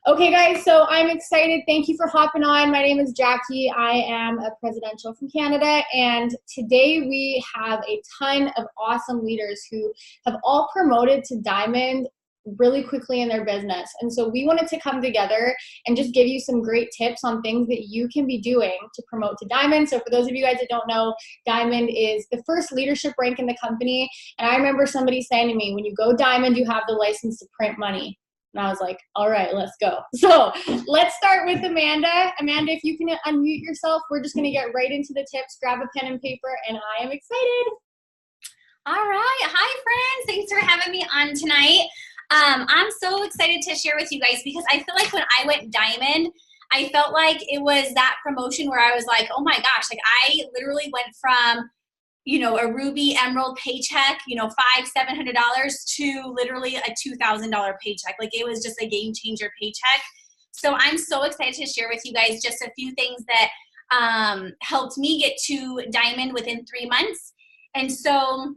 Okay, guys, so I'm excited. Thank you for hopping on. My name is Jackie. I am a presidential from Canada, and today we have a ton of awesome leaders who have all promoted to Diamond really quickly in their business. And so we wanted to come together and just give you some great tips on things that you can be doing to promote to Diamond. So for those of you guys that don't know, Diamond is the first leadership rank in the company. And I remember somebody saying to me, when you go Diamond, you have the license to print money. And I was like, all right, let's go. So let's start with Amanda. Amanda, if you can unmute yourself, we're just going to get right into the tips. Grab a pen and paper, and I am excited. All right. Hi, friends. Thanks for having me on tonight. I'm so excited to share with you guys because I feel like when I went Diamond, I felt like it was that promotion where I was like, oh my gosh, like I literally went from a Ruby Emerald paycheck, $500-700 to literally a $2,000 paycheck. Like it was just a game changer paycheck. So I'm so excited to share with you guys just a few things that helped me get to Diamond within 3 months. And so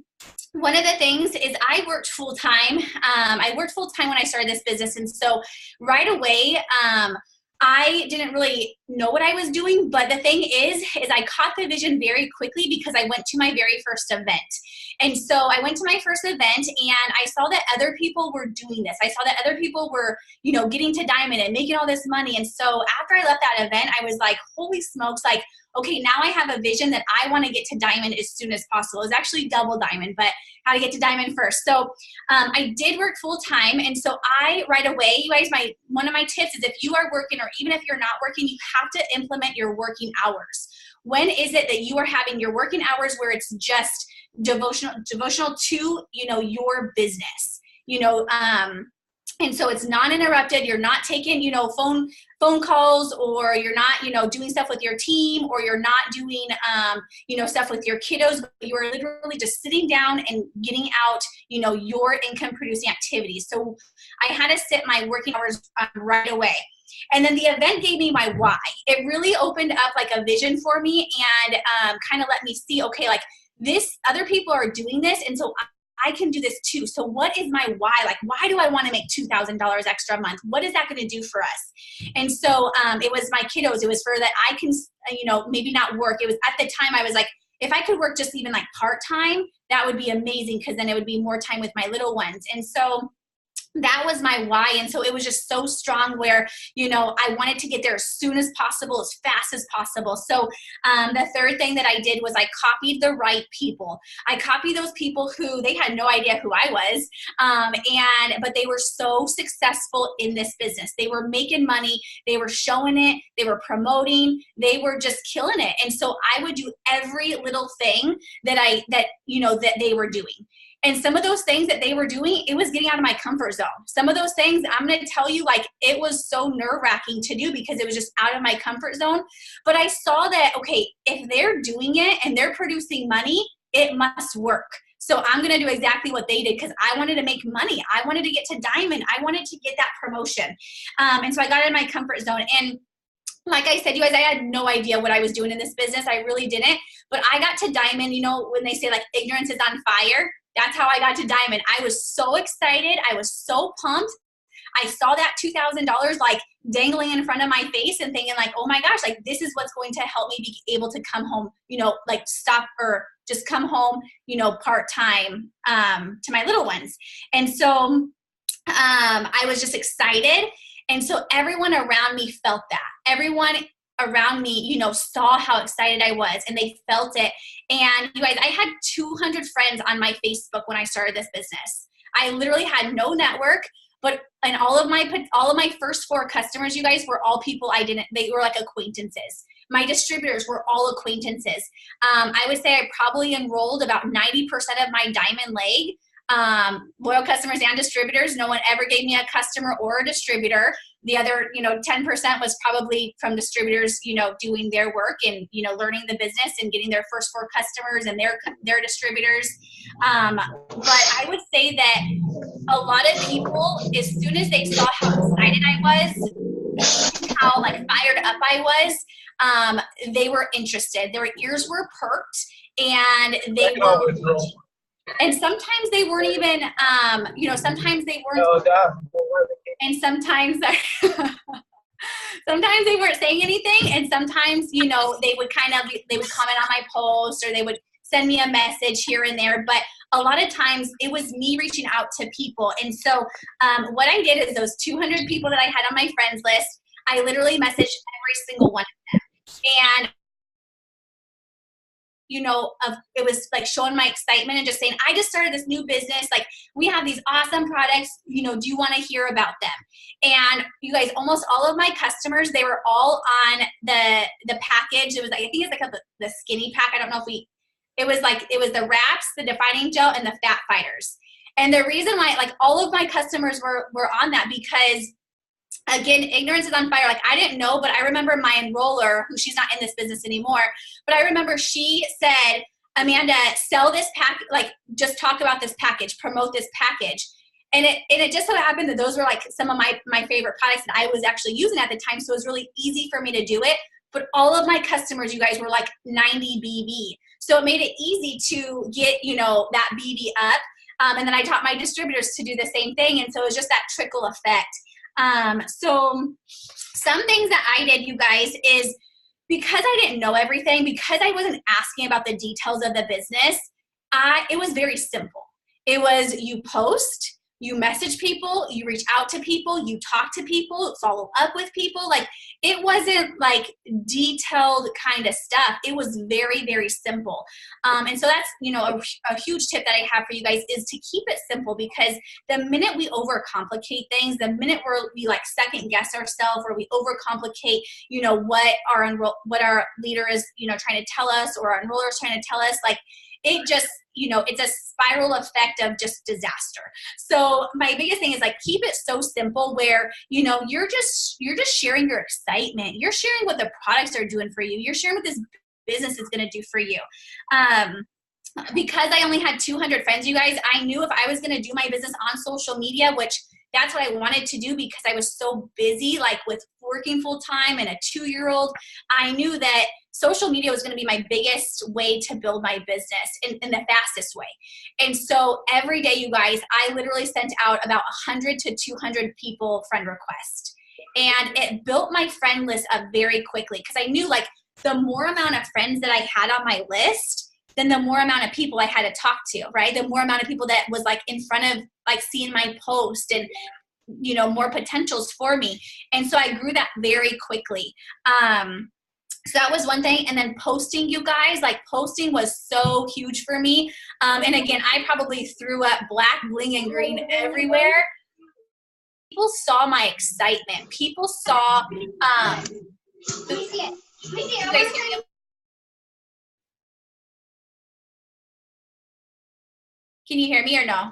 one of the things is I worked full time. I worked full time when I started this business. And so right away, I didn't really know what I was doing, but the thing is I caught the vision very quickly because I went to my very first event. And so I went to my first event and I saw that other people were doing this. I saw that other people were, getting to Diamond and making all this money. And so after I left that event, I was like, holy smokes, like, okay, now I have a vision that I want to get to Diamond as soon as possible. It's actually double Diamond, but how to get to Diamond first. So I did work full time. And so I, right away, you guys, one of my tips is if you are working or even if you're not working, you have to implement your working hours. When is it that you are having your working hours where it's just devotional to, your business, and so it's non-interrupted. You're not taking, phone calls, or you're not, doing stuff with your team, or you're not doing, stuff with your kiddos. But you are literally just sitting down and getting out, your income producing activities. So I had to set my working hours right away. And then the event gave me my why. It really opened up like a vision for me and kind of let me see, okay, like this, other people are doing this. And so I can do this too. So what is my why? Like, why do I want to make $2,000 extra a month? What is that going to do for us? And so it was my kiddos. It was for that I can, maybe not work. It was at the time I was like, if I could work just even like part-time, that would be amazing because then it would be more time with my little ones. And so that was my why. And so it was just so strong where, I wanted to get there as soon as possible, as fast as possible. So the third thing that I did was I copied the right people. I copied those people who they had no idea who I was. But they were so successful in this business. They were making money. They were showing it. They were promoting. They were just killing it. And so I would do every little thing that they were doing. And some of those things that they were doing, it was getting out of my comfort zone. Some of those things, I'm going to tell you, like, it was so nerve-wracking to do because it was just out of my comfort zone. But I saw that, okay, if they're doing it and they're producing money, it must work. So I'm going to do exactly what they did because I wanted to make money. I wanted to get to Diamond. I wanted to get that promotion. And so I got out of my comfort zone. And like I said, you guys, I had no idea what I was doing in this business. I really didn't. But I got to Diamond, when they say like ignorance is on fire, that's how I got to Diamond. I was so excited. I was so pumped. I saw that $2,000 like dangling in front of my face and thinking like, oh my gosh, like this is what's going to help me be able to come home, like stop or just come home, part-time to my little ones. And so I was just excited. And so everyone around me felt that. Everyone around me, saw how excited I was and they felt it. And you guys, I had 200 friends on my Facebook when I started this business. I literally had no network, and all of my first 4 customers, you guys, were all people they were like acquaintances. My distributors were all acquaintances. I would say I probably enrolled about 90% of my Diamond leg. Loyal customers and distributors. No one ever gave me a customer or a distributor. The other, 10% was probably from distributors, doing their work and, learning the business and getting their first 4 customers and their distributors. But I would say that a lot of people, as soon as they saw how excited I was, how like fired up I was, they were interested. Their ears were perked and they were And sometimes they weren't even, you know, sometimes they weren't, and sometimes, sometimes they weren't saying anything, and sometimes, you know, they would kind of, they would comment on my post, or they would send me a message here and there. But a lot of times it was me reaching out to people. And so what I did is those 200 people that I had on my friends list, I literally messaged every single one of them. And you know, it was like showing my excitement and just saying, I just started this new business. Like, we have these awesome products. You know, do you want to hear about them? And you guys, almost all of my customers, they were all on the package. It was like, I think it's like the skinny pack. I don't know if it was the wraps, the defining gel, and the fat fighters. And the reason why, like, all of my customers were on that, because again, ignorance is on fire. Like, I didn't know, but I remember my enroller, who, she's not in this business anymore, but I remember she said, Amanda, sell this pack, like, just talk about this package, promote this package. And it just so happened that those were like some of my favorite products that I was actually using at the time. So it was really easy for me to do it. But all of my customers, you guys, were like 90 BB. So it made it easy to get, you know, that BB up. And then I taught my distributors to do the same thing. And so it was just that trickle effect. So some things that I did, you guys, is because I didn't know everything, because I wasn't asking about the details of the business, it was very simple. It was, you post, you message people, you reach out to people, you talk to people, follow up with people. Like, it wasn't like detailed kind of stuff. It was very, very simple. And so that's, you know, a huge tip that I have for you guys is to keep it simple, because the minute we overcomplicate things, the minute we like second guess ourselves, or we overcomplicate, you know, what our leader is, you know, trying to tell us, or our enroller is trying to tell us, like, it just, you know, it's a spiral effect of just disaster. So my biggest thing is, like, keep it so simple where, you know, you're just sharing your excitement. You're sharing what the products are doing for you. You're sharing what this business is going to do for you. Because I only had 200 friends, you guys, I knew if I was going to do my business on social media, which that's what I wanted to do because I was so busy, like with working full time and a 2-year-old, I knew that social media was going to be my biggest way to build my business in the fastest way. And so every day, you guys, I literally sent out about 100 to 200 people friend requests. And it built my friend list up very quickly, because I knew, like, the more amount of friends that I had on my list, then the more amount of people I had to talk to, right? The more amount of people that was like in front of, like, seeing my post, and, you know, more potentials for me. And so I grew that very quickly. So that was one thing. And then posting, you guys, like, posting was so huge for me. And again, I probably threw up black, bling, and green everywhere. People saw my excitement. People saw, you guys hear me? Can you hear me or no?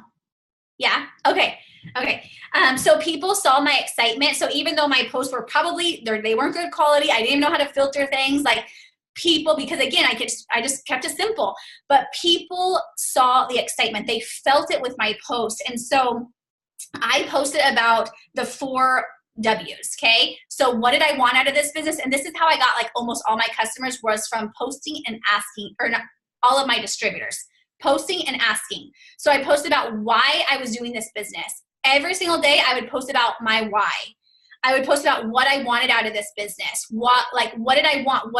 Yeah? Okay. Okay. So people saw my excitement. So even though my posts were probably, they weren't good quality, I didn't even know how to filter things, like, people, because again, I just kept it simple, but people saw the excitement. They felt it with my post. And so I posted about the 4 W's. Okay. So what did I want out of this business? And this is how I got, like, almost all my customers, was from posting and asking, or not, all of my distributors. Posting and asking. So I posted about why I was doing this business. Every single day I would post about my why. I would post about what I wanted out of this business. What did I want?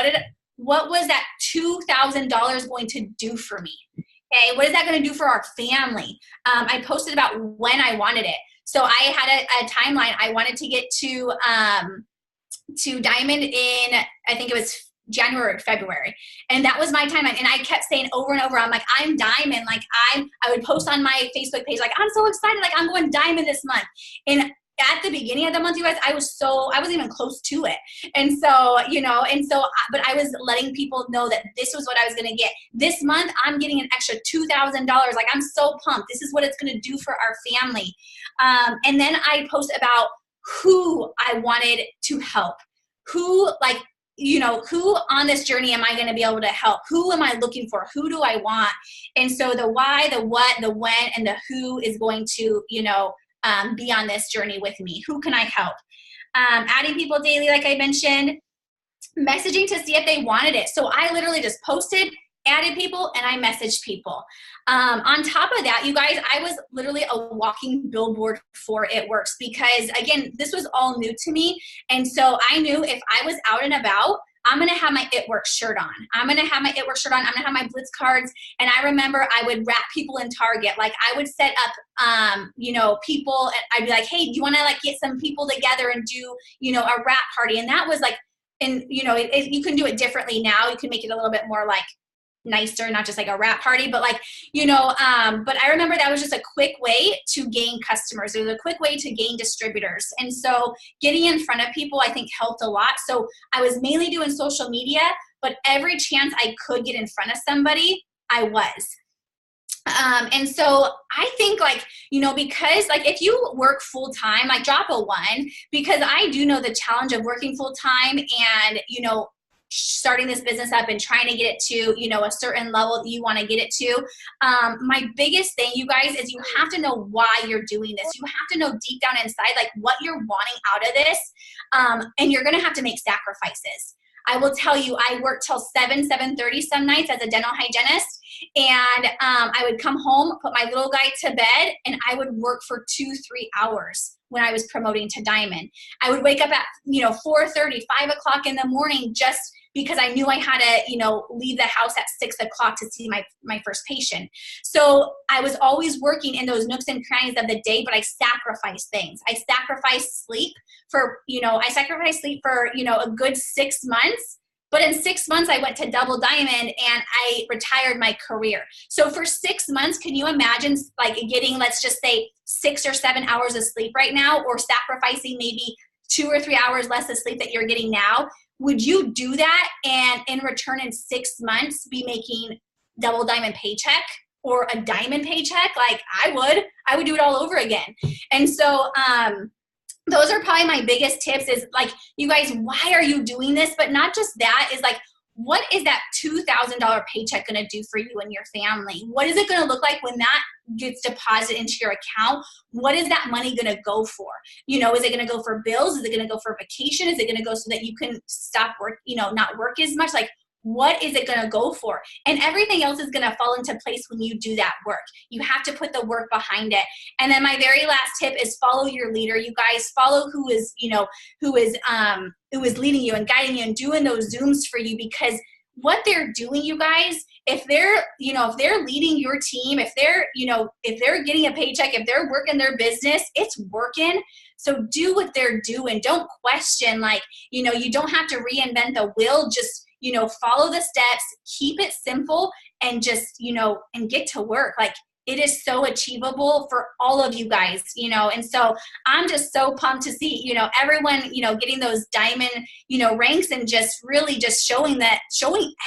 What was that $2,000 going to do for me? Okay, what is that going to do for our family? I posted about when I wanted it. So I had a timeline. I wanted to get to Diamond in, I think it was January or February. And that was my timeline. And I kept saying over and over, I'm like, I'm Diamond. Like, I would post on my Facebook page, like, I'm so excited. Like, I'm going Diamond this month. And at the beginning of the month, you guys, I wasn't even close to it. And so, you know, but I was letting people know that this was what I was going to get. This month, I'm getting an extra $2,000. Like, I'm so pumped. This is what it's going to do for our family. And then I post about who I wanted to help. Who, like, you know, who on this journey am I going to be able to help? Who am I looking for? Who do I want? And so the why, the what, the when, and the who is going to, you know, be on this journey with me. Who can I help? Adding people daily, like I mentioned, messaging to see if they wanted it. So I literally just posted, added people and I messaged people. On top of that, you guys, I was literally a walking billboard for It Works because, again, this was all new to me. And so I knew if I was out and about, I'm going to have my It Works shirt on. I'm going to have my It Works shirt on. I'm going to have my Blitz cards. And I remember I would wrap people in Target. Like I would set up, people, and I'd be like, hey, do you want to like get some people together and do, a wrap party? And that was like, and you can do it differently now. You can make it a little bit more like nicer, not just like a wrap party, but like, but I remember that was just a quick way to gain customers. It was a quick way to gain distributors. And so getting in front of people, I think helped a lot. So I was mainly doing social media, but every chance I could get in front of somebody, I was. And so I think because if you work full time, like drop a 1, because I do know the challenge of working full time and, starting this business up and trying to get it to, a certain level that you want to get it to. My biggest thing, you guys, is you have to know why you're doing this. You have to know deep down inside, like what you're wanting out of this. And you're going to have to make sacrifices. I will tell you, I worked till 7:30 some nights as a dental hygienist. And I would come home, put my little guy to bed, and I would work for 2-3 hours when I was promoting to Diamond. I would wake up at, 4:30, 5 o'clock in the morning just because I knew I had to, leave the house at 6 o'clock to see my first patient. So I was always working in those nooks and crannies of the day, but I sacrificed things. I sacrificed sleep for, a good 6 months. But in 6 months, I went to Double Diamond and I retired my career. So for 6 months, can you imagine getting, let's just say 6 or 7 hours of sleep right now, or sacrificing maybe 2 or 3 hours less of sleep that you're getting now? Would you do that and in return in 6 months be making Double Diamond paycheck or a diamond paycheck? Like I would do it all over again. And so, those are probably my biggest tips is you guys, why are you doing this? But not just that, is what is that $2,000 paycheck going to do for you and your family? What is it going to look like when that gets deposited into your account? What is that money going to go for? Is it going to go for bills? Is it going to go for vacation? Is it going to go so that you can stop work, not work as much? What is it going to go for? And everything else is going to fall into place when you do that work. You have to put the work behind it. And then my very last tip is follow your leader. You guys follow who is leading you and guiding you and doing those Zooms for you, because what they're doing, you guys, if they're leading your team, if they're getting a paycheck, if they're working their business, it's working. So do what they're doing. Don't question, you don't have to reinvent the wheel. Just, follow the steps, keep it simple, and just, and get to work. It is so achievable for all of you guys, and so I'm just so pumped to see, everyone, getting those diamond, ranks, and just really just showing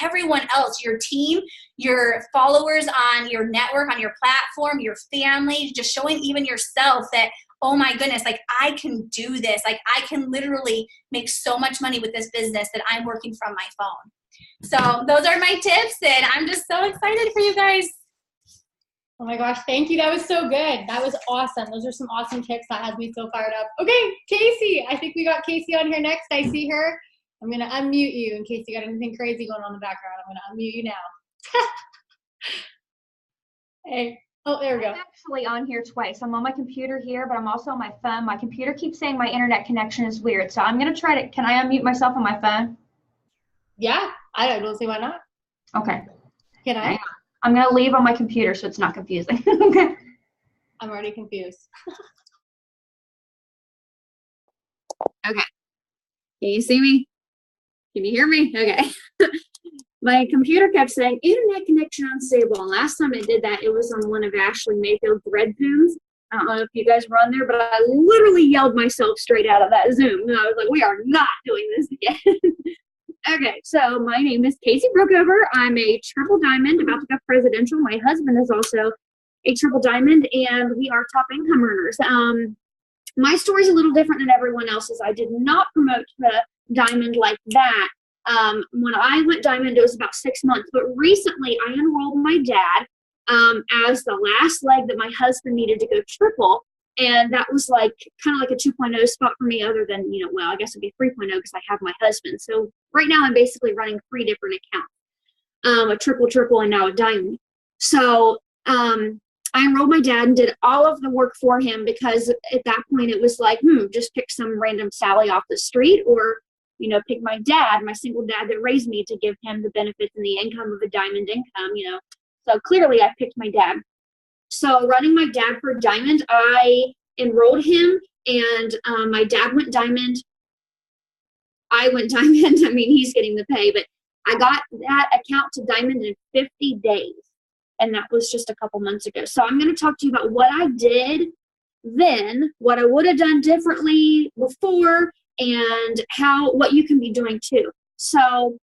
everyone else, your team, your followers on your network, on your platform, your family, just showing even yourself that, oh my goodness, I can do this. I can literally make so much money with this business that I'm working from my phone. So those are my tips, and I'm just so excited for you guys. Oh my gosh, thank you. That was so good. That was awesome. Those are some awesome tips. That has me so fired up. Okay, Casey. I think we got Casey on here next. I see her. I'm going to unmute you in case you got anything crazy going on in the background. I'm going to unmute you now. Hey. Oh, there we go. I'm actually on here twice. I'm on my computer here, but I'm also on my phone. My computer keeps saying my internet connection is weird. So I'm going to try to, can I unmute myself on my phone? Yeah, I don't see why not. Okay. Can I? I'm going to leave on my computer so it's not confusing. Okay. I'm already confused. Okay. Can you see me? Can you hear me? Okay. My computer kept saying internet connection unstable. And last time it did that, it was on one of Ashley Mayfield's Red Zooms. I don't know if you guys were on there, but I literally yelled myself straight out of that Zoom. And I was like, we are not doing this again. Okay, so my name is Casey Brookover. I'm a triple diamond, about to go presidential. My husband is also a triple diamond, and we are top income earners. My story is a little different than everyone else's. I did not promote to diamond like that. When I went diamond, it was about 6 months, but recently I enrolled my dad as the last leg that my husband needed to go triple, and that was kind of like a 2.0 spot for me, other than, well, I guess it'd be 3.0 because I have my husband. So right now I'm basically running 3 different accounts. a triple, and now a diamond. So I enrolled my dad and did all of the work for him, because at that point it was like, just pick some random Sally off the street, or, pick my dad, my single dad that raised me, to give him the benefits and the income of a diamond income, So clearly I picked my dad. So running my dad for diamond, I enrolled him, and my dad went diamond. I went diamond. I mean, he's getting the pay, but I got that account to diamond in 50 days. And that was just a couple months ago. So I'm going to talk to you about what I did then, what I would have done differently before, and what you can be doing too. So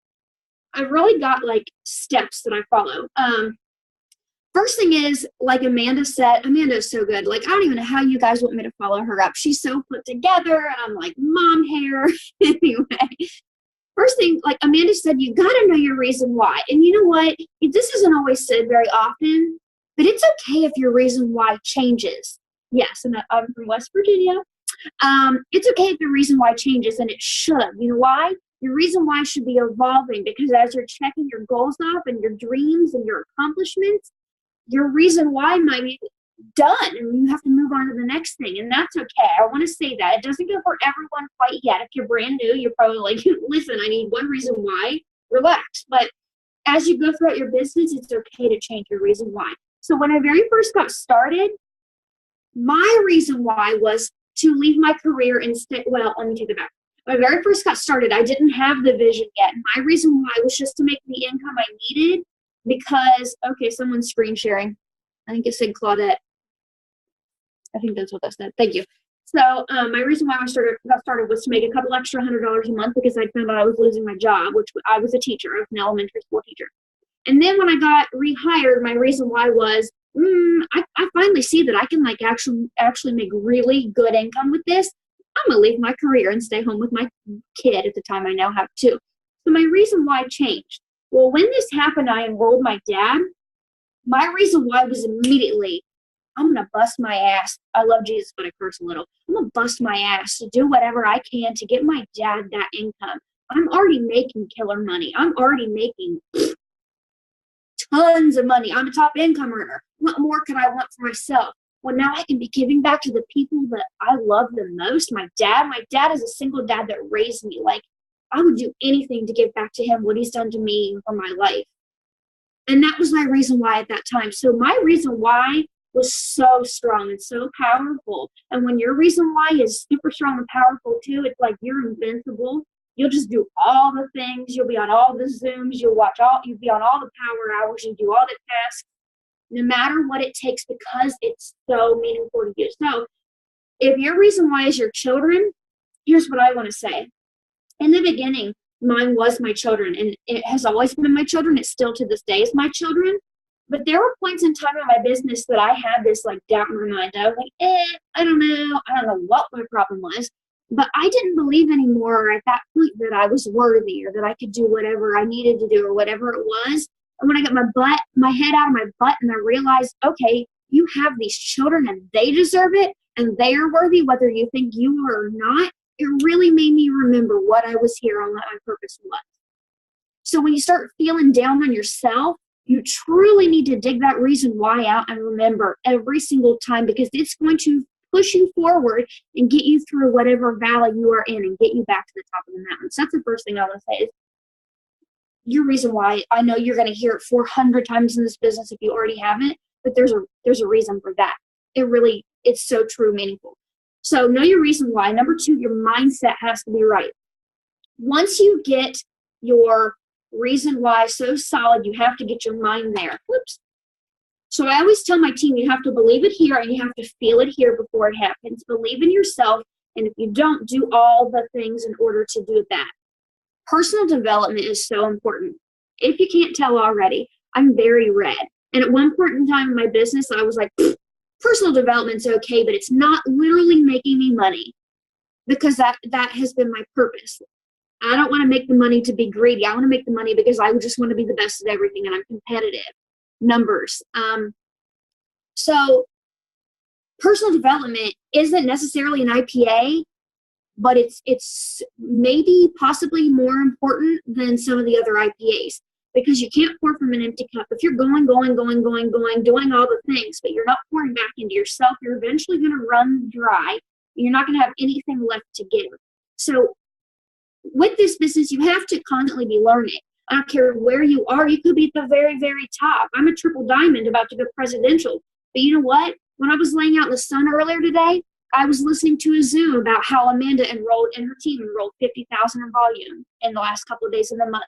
I've really got like steps that I follow. First thing is, like Amanda said, Amanda is so good. Like, I don't even know how you guys want me to follow her up. She's so put together, and I'm like, mom hair. Anyway, first thing, like Amanda said, you got to know your reason why. And you know what? This isn't always said very often, but it's okay if your reason why changes. Yes, and I'm from West Virginia. It's okay if your reason why changes, and it should. You know why? Your reason why should be evolving, because as you're checking your goals off and your dreams and your accomplishments, your reason why might be done, and you have to move on to the next thing, and that's okay. I want to say that. It doesn't go for everyone quite yet. If you're brand new, you're probably like, listen, I need one reason why. Relax. But as you go throughout your business, it's okay to change your reason why. So when I very first got started, my reason why was to leave my career and stay. Well, let me take it back. When I very first got started, I didn't have the vision yet. My reason why was just to make the income I needed, because, okay, someone's screen sharing. I think it said Claudette. I think that's what that said. Thank you. So my reason why I got started was to make a couple extra $100 a month, because I found out I was losing my job, which I was a teacher. I was an elementary school teacher. And then when I got rehired, my reason why was, I finally see that I can like actually make really good income with this. I'm going to leave my career and stay home with my kid. At the time, I now have two. So my reason why changed. Well, when this happened, I enrolled my dad. My reason why was immediately, I'm going to bust my ass. I love Jesus, but I curse a little. I'm going to bust my ass to do whatever I can to get my dad that income. I'm already making killer money. I'm already making tons of money. I'm a top income earner. What more could I want for myself? Well, now I can be giving back to the people that I love the most. My dad is a single dad that raised me. Like, I would do anything to give back to him what he's done to me for my life. And that was my reason why at that time. So my reason why was so strong and so powerful. And when your reason why is super strong and powerful too, it's like you're invincible. You'll just do all the things. You'll be on all the Zooms. You'll be on all the power hours. You do all the tasks, no matter what it takes, because it's so meaningful to you. So if your reason why is your children, here's what I want to say. In the beginning, mine was my children, and it has always been my children. It still to this day is my children. But there were points in time in my business that I had this like doubt in my mind. I was like, I don't know what my problem was. But I didn't believe anymore at that point that I was worthy, or that I could do whatever I needed to do, or whatever it was. And when I got my head out of my butt, and I realized, okay, you have these children and they deserve it, and they are worthy, whether you think you are or not, it really made me remember what I was here on, what my purpose was. So when you start feeling down on yourself, you truly need to dig that reason why out and remember every single time, because it's going to push you forward and get you through whatever valley you are in and get you back to the top of the mountain. So that's the first thing I want to say is your reason why. I know you're going to hear it 400 times in this business if you already haven't, but there's a reason for that. It's so true, meaningful. So know your reason why. Number 2, your mindset has to be right. Once you get your reason why so solid, you have to get your mind there. Whoops. So I always tell my team, you have to believe it here and you have to feel it here before it happens. Believe in yourself, and if you don't, do all the things in order to do that. Personal development is so important. If you can't tell already, I'm very red. And at one point in time in my business, I was like, personal development's okay, but it's not literally making me money, because that has been my purpose. I don't want to make the money to be greedy. I want to make the money because I just want to be the best at everything, and I'm competitive. Numbers. So personal development isn't necessarily an IPA, but it's maybe possibly more important than some of the other IPAs. because you can't pour from an empty cup. If you're going, doing all the things, but you're not pouring back into yourself, you're eventually going to run dry. You're not going to have anything left to give. So with this business, you have to constantly be learning. I don't care where you are. You could be at the very, very top. I'm a triple diamond about to go presidential. But you know what? When I was laying out in the sun earlier today, I was listening to a Zoom about how Amanda enrolled and her team enrolled 50,000 in volume in the last couple of days of the month.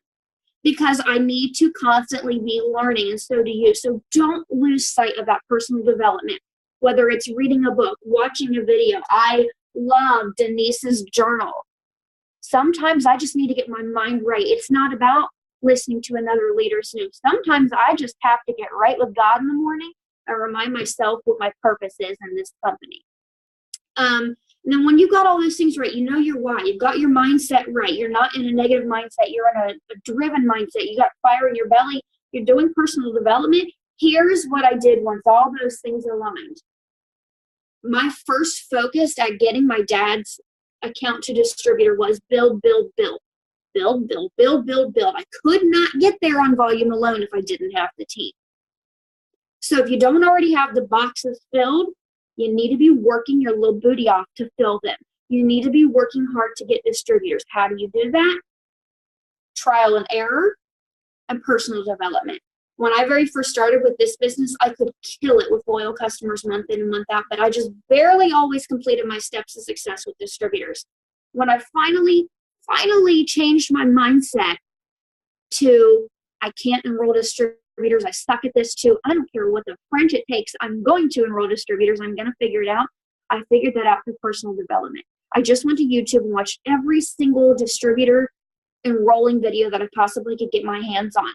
Because I need to constantly be learning, and so do you. So don't lose sight of that personal development, whether it's reading a book, watching a video. I love Denise's journal. Sometimes I just need to get my mind right. It's not about listening to another leader's news. Sometimes I just have to get right with God in the morning and remind myself what my purpose is in this company. And then when you got all those things right, you know your why. You've got your mindset right. You're not in a negative mindset. You're in a driven mindset. You got fire in your belly. You're doing personal development. Here's what I did once all those things aligned. My first focus at getting my dad's account to distributor was build. I could not get there on volume alone if I didn't have the team. So if you don't already have the boxes filled, you need to be working your little booty off to fill them. You need to be working hard to get distributors. How do you do that? Trial and error and personal development. When I very first started with this business, I could kill it with loyal customers month in and month out, but I just barely always completed my steps to success with distributors. When I finally changed my mindset to, I can't enroll distributors, I suck at this too. I don't care what the French it takes. I'm going to enroll distributors. I'm going to figure it out. I figured that out through personal development. I just went to YouTube and watched every single distributor enrolling video that I possibly could get my hands on.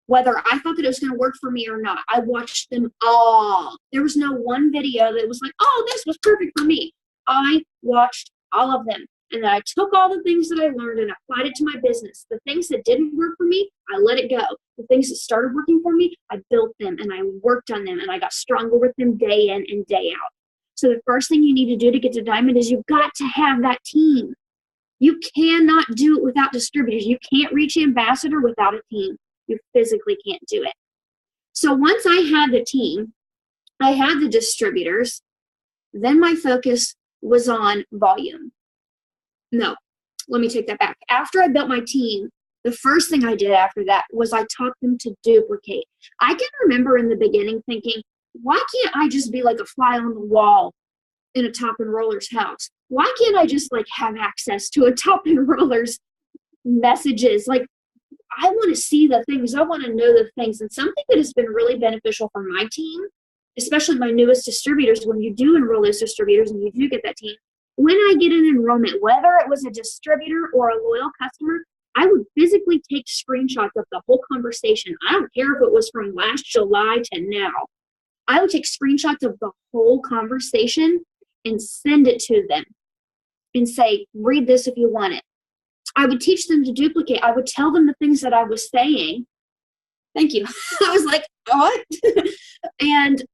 Whether I thought that it was going to work for me or not, I watched them all. There was no one video that was like, oh, this was perfect for me. I watched all of them. And then I took all the things that I learned and applied it to my business. The things that didn't work for me, I let it go. The things that started working for me, I built them and I worked on them and I got stronger with them day in and day out. So the first thing you need to do to get to Diamond is you've got to have that team. You cannot do it without distributors. You can't reach ambassador without a team. You physically can't do it. So once I had the team, I had the distributors, then my focus was on volume. No, let me take that back. After I built my team, the first thing I did after that was I taught them to duplicate. I can remember in the beginning thinking, why can't I just be like a fly on the wall in a top enroller's house? Why can't I just like have access to a top enroller's messages? Like, I want to see the things. I want to know the things. And something that has been really beneficial for my team, especially my newest distributors, when you do enroll those distributors and you do get that team, when I get an enrollment, whether it was a distributor or a loyal customer, I would physically take screenshots of the whole conversation. I don't care if it was from last July to now. I would take screenshots of the whole conversation and send it to them and say, read this if you want it. I would teach them to duplicate. I would tell them the things that I was saying. Thank you. I was like, what? And,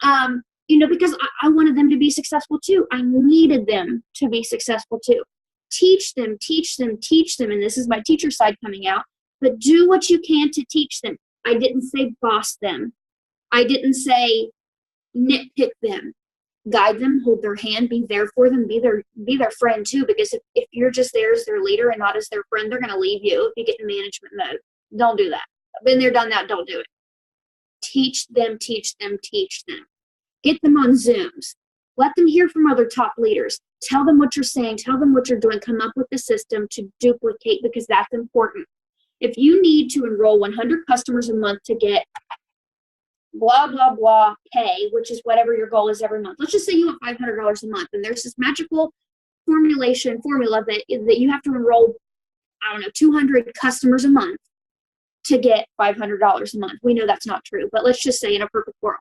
because I wanted them to be successful too. I needed them to be successful too. Teach them. And this is my teacher side coming out. But do what you can to teach them. I didn't say boss them. I didn't say nitpick them. Guide them, hold their hand, be there for them, be their friend too. Because if you're just there as their leader and not as their friend, they're going to leave you if you get in management mode. Don't do that. I've been there, done that. Don't do it. Teach them. Get them on Zooms. Let them hear from other top leaders. Tell them what you're saying. Tell them what you're doing. Come up with the system to duplicate, because that's important. If you need to enroll 100 customers a month to get blah, blah, blah pay, which is whatever your goal is every month. Let's just say you want $500 a month, and there's this magical formula that you have to enroll, 200 customers a month to get $500 a month. We know that's not true, but let's just say in a perfect world.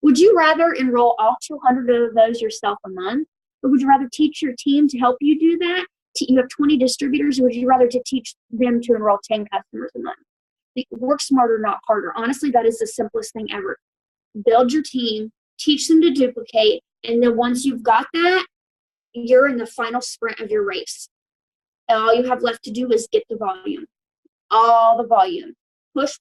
Would you rather enroll all 200 of those yourself a month, or would you rather teach your team to help you do that? You have 20 distributors, or would you rather to teach them to enroll 10 customers a month? Work smarter, not harder. Honestly, that is the simplest thing ever. Build your team, teach them to duplicate, and then once you've got that, you're in the final sprint of your race. And all you have left to do is get the volume. All the volume.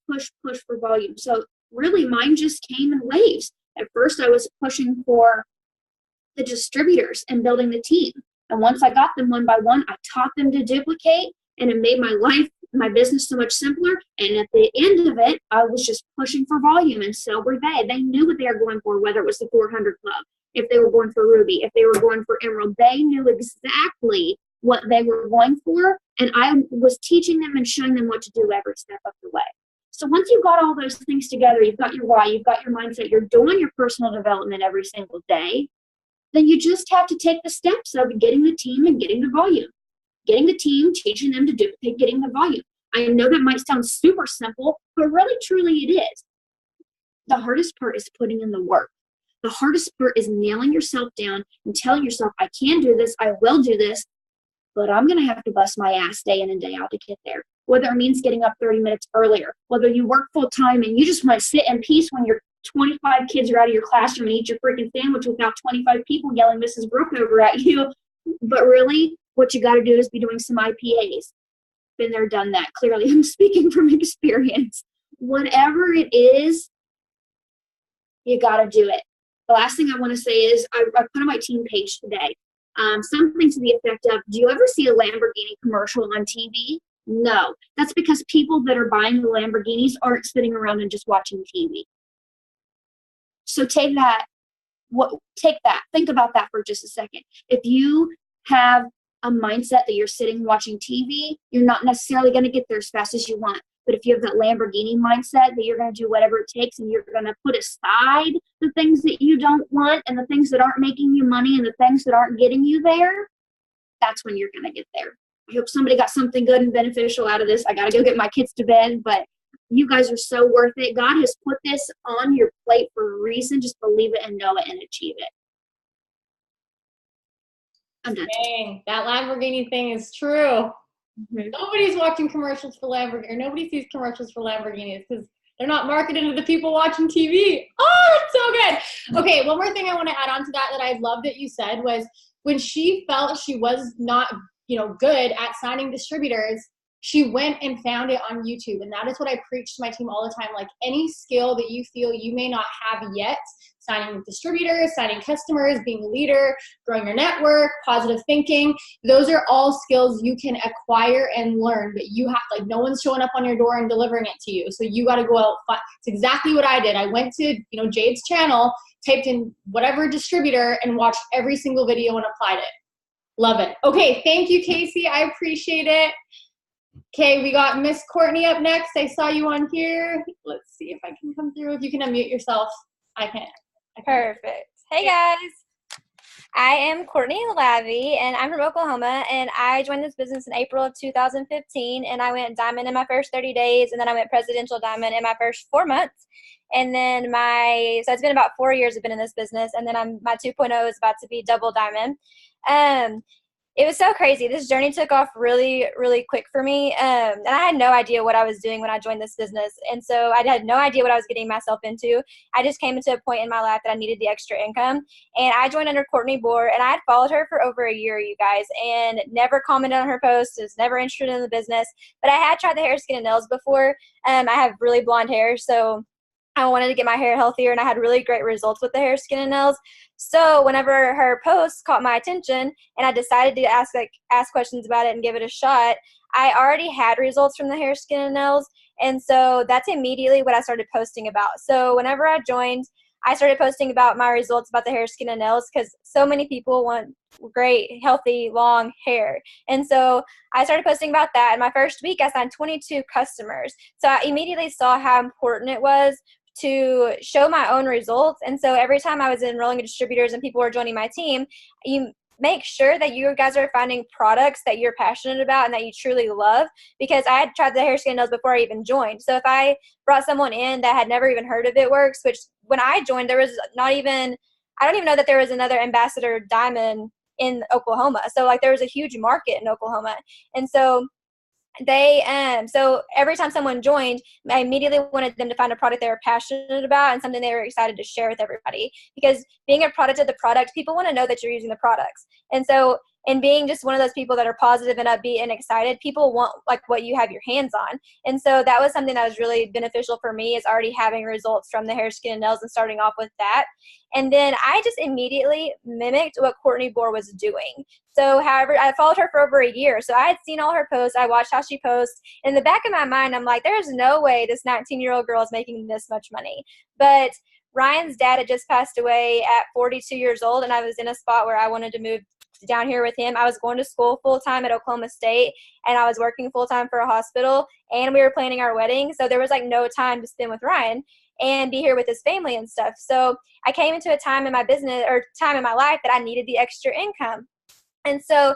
push for volume. So really mine just came in waves. At first I was pushing for the distributors and building the team. And once I got them one by one, I taught them to duplicate, and it made my business so much simpler. And at the end of it, I was just pushing for volume, and so were they. They knew what they were going for, whether it was the 400 Club, if they were going for Ruby, if they were going for Emerald. They knew exactly what they were going for, and I was teaching them and showing them what to do every step of the way. So once you've got all those things together, you've got your why, you've got your mindset, you're doing your personal development every single day, then you just have to take the steps of getting the team and getting the volume. Getting the team, teaching them to duplicate, getting the volume. I know that might sound super simple, but really, truly it is. The hardest part is putting in the work. The hardest part is nailing yourself down and telling yourself, I can do this, I will do this, but I'm going to have to bust my ass day in and day out to get there. Whether it means getting up 30 minutes earlier, whether you work full time and you just want to sit in peace when your 25 kids are out of your classroom and eat your freaking sandwich without 25 people yelling Mrs. Brookover at you. But really, what you got to do is be doing some IPAs. Been there, done that. Clearly, I'm speaking from experience. Whatever it is, you got to do it. The last thing I want to say is I put on my team page today something to the effect of, do you ever see a Lamborghini commercial on TV? No. That's because people that are buying the Lamborghinis aren't sitting around and just watching TV. So take that. Think about that for just a second. If you have a mindset that you're sitting watching TV, you're not necessarily going to get there as fast as you want. But if you have that Lamborghini mindset that you're going to do whatever it takes and you're going to put aside the things that you don't want and the things that aren't making you money and the things that aren't getting you there, that's when you're going to get there. I hope somebody got something good and beneficial out of this. I got to go get my kids to bed, but you guys are so worth it. God has put this on your plate for a reason. Just believe it and know it and achieve it. I'm done. Dang, that Lamborghini thing is true. Mm-hmm. Nobody's watching commercials for Lamborghini, or nobody sees commercials for Lamborghinis because they're not marketed to the people watching TV. Oh, it's so good. Okay, one more thing I want to add on to that I love that you said was when she felt she was not, good at signing distributors, she went and found it on YouTube. And that is what I preach to my team all the time. Like any skill that you feel you may not have yet, signing distributors, signing customers, being a leader, growing your network, positive thinking, those are all skills you can acquire and learn, but you have, no one's showing up on your door and delivering it to you. So you got to go out. It's exactly what I did. I went to, Jade's channel, typed in whatever distributor and watched every single video and applied it. Love it. Okay. Thank you, Casey. I appreciate it. Okay, we got Miss Courtney up next. I saw you on here. Let's see if I can come through. If you can unmute yourself. I can. Perfect. Hey guys. I am Courtney Lavey, and I'm from Oklahoma, and I joined this business in April of 2015, and I went diamond in my first 30 days, and then I went presidential diamond in my first 4 months. And then so it's been about 4 years I've been in this business, and then my 2.0 is about to be double diamond. It was so crazy. This journey took off really, really quick for me. And I had no idea what I was doing when I joined this business. And so I had no idea what I was getting myself into. I just came into a point in my life that I needed the extra income. And I joined under Courtney Bohr, and I had followed her for over a year, you guys, and never commented on her posts, was never interested in the business. But I had tried the hair, skin, and nails before. I have really blonde hair, so I wanted to get my hair healthier, and I had really great results with the hair, skin, and nails. So whenever her posts caught my attention and I decided to ask questions about it and give it a shot, I already had results from the hair, skin, and nails. And so that's immediately what I started posting about. So whenever I joined, I started posting about my results about the hair, skin, and nails because so many people want great, healthy, long hair. And so I started posting about that. In my first week, I signed 22 customers. So I immediately saw how important it was to show my own results. And so every time I was enrolling in distributors and people were joining my team, you make sure that you guys are finding products that you're passionate about and that you truly love, because I had tried the hair, skin, and nails before I even joined. So if I brought someone in that had never even heard of It Works, which when I joined, there was I don't even know that there was another Ambassador Diamond in Oklahoma. So there was a huge market in Oklahoma. And so so every time someone joined, I immediately wanted them to find a product they were passionate about and something they were excited to share with everybody. Because being a product of the product, people want to know that you're using the products. And so And being just one of those people that are positive and upbeat and excited, people want like what you have your hands on. And so that was something that was really beneficial for me, is already having results from the hair, skin, and nails and starting off with that. And then I just immediately mimicked what Courtney Bohr was doing. So however, I followed her for over a year. So I had seen all her posts. I watched how she posts. In the back of my mind, I'm like, there's no way this 19-year-old girl is making this much money. But Ryan's dad had just passed away at 42 years old, and I was in a spot where I wanted to move down here with him. I was going to school full-time at Oklahoma State, and I was working full-time for a hospital, and we were planning our wedding. So there was like no time to spend with Ryan and be here with his family and stuff. So I came into a time in my business or time in my life that I needed the extra income. And so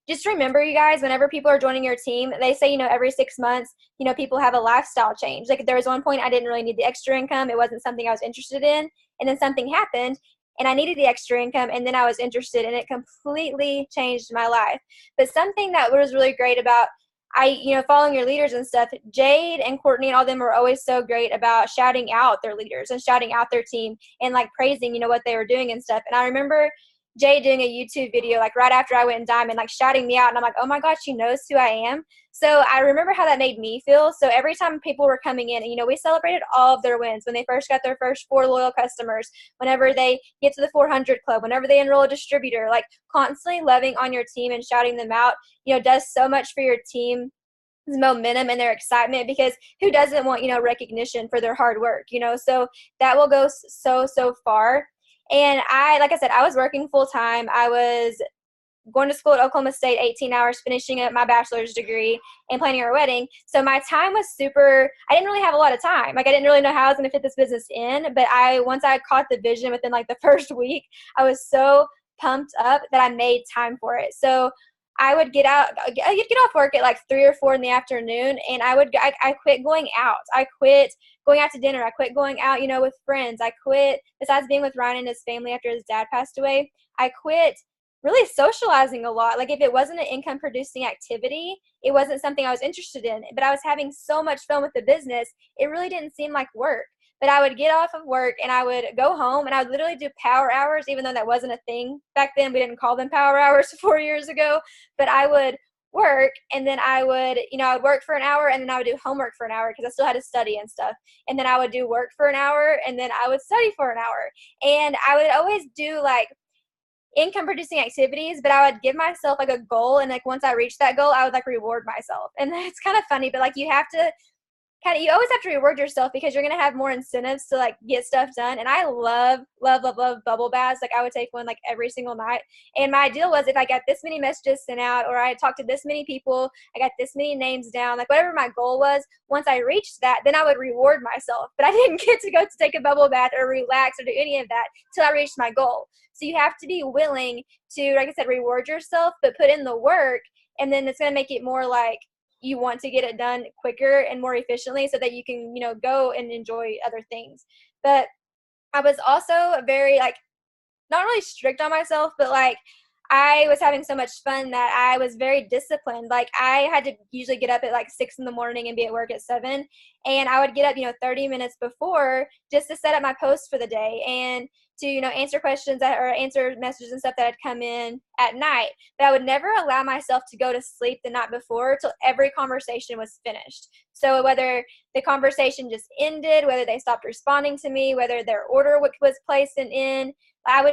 just remember, you guys, whenever people are joining your team, they say, every 6 months, people have a lifestyle change. Like there was one point I didn't really need the extra income. It wasn't something I was interested in. And then something happened and I needed the extra income. And then I was interested, and it completely changed my life. But something that was really great about following your leaders and stuff, Jade and Courtney and all of them were always so great about shouting out their leaders and shouting out their team and like praising, what they were doing and stuff. And I remember Jay doing a YouTube video like right after I went in Diamond, like shouting me out, and I'm like, oh my God, she knows who I am. So I remember how that made me feel. So every time people were coming in, and we celebrated all of their wins when they first got their first 4 loyal customers, whenever they get to the 400 club, whenever they enroll a distributor, like constantly loving on your team and shouting them out, does so much for your team momentum and their excitement, because who doesn't want, recognition for their hard work, so that will go so far. And like I said, I was working full time. I was going to school at Oklahoma State, 18 hours, finishing up my bachelor's degree and planning our wedding. So my time was I didn't really have a lot of time. Like I didn't really know how I was going to fit this business in, but once I caught the vision within like the first week, I was so pumped up that I made time for it. So I would get off work at like 3 or 4 in the afternoon, and I quit going out. I quit going out to dinner. I quit going out, with friends. I quit, besides being with Ryan and his family after his dad passed away, I quit really socializing a lot. Like if it wasn't an income producing activity, it wasn't something I was interested in, but I was having so much fun with the business, it really didn't seem like work. But I would get off of work and I would go home and I would literally do power hours, even though that wasn't a thing back then. We didn't call them power hours 4 years ago, but I would work, and then I would work for an hour, and then I would do homework for an hour because I still had to study and stuff. And then I would do work for an hour, and then I would study for an hour. And I would always do like income producing activities, but I would give myself like a goal. And like once I reached that goal, I would like reward myself. And it's kind of funny, but like you always have to reward yourself because you're going to have more incentives to like get stuff done. And I love bubble baths. Like I would take one like every single night. And my deal was, if I got this many messages sent out, or I talked to this many people, I got this many names down, like whatever my goal was, once I reached that, then I would reward myself. But I didn't get to go to take a bubble bath or relax or do any of that till I reached my goal. So you have to be willing to, like I said, reward yourself, but put in the work. And then it's going to make it more like you want to get it done quicker and more efficiently so that you can, go and enjoy other things. But I was also very not really strict on myself, but I was having so much fun that I was very disciplined. Like I had to usually get up at 6 in the morning and be at work at 7. And I would get up, 30 minutes before just to set up my post for the day and to, answer questions or answer messages and stuff that had come in at night. But I would never allow myself to go to sleep the night before till every conversation was finished. So whether the conversation just ended, whether they stopped responding to me, whether their order was placed and in,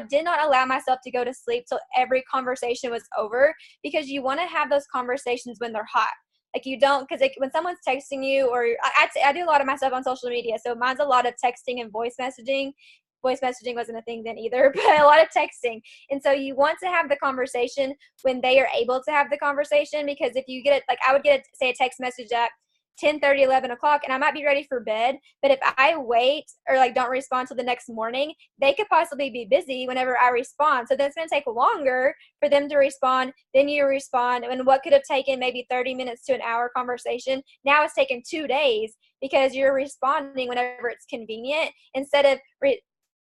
did not allow myself to go to sleep till every conversation was over, because you want to have those conversations when they're hot. Like you don't, because when someone's texting you, or I do a lot of my stuff on social media, so mine's a lot of texting and voice messaging. Voice messaging wasn't a thing then either, but a lot of texting. And so you want to have the conversation when they are able to have the conversation, because if you get it, I would get say a text message at 10:30, 11 o'clock, and I might be ready for bed, but if I wait or don't respond till the next morning, they could possibly be busy whenever I respond. So then it's going to take longer for them to respond. Then you respond, and what could have taken maybe 30 minutes to an hour conversation, now it's taken 2 days because you're responding whenever it's convenient, instead of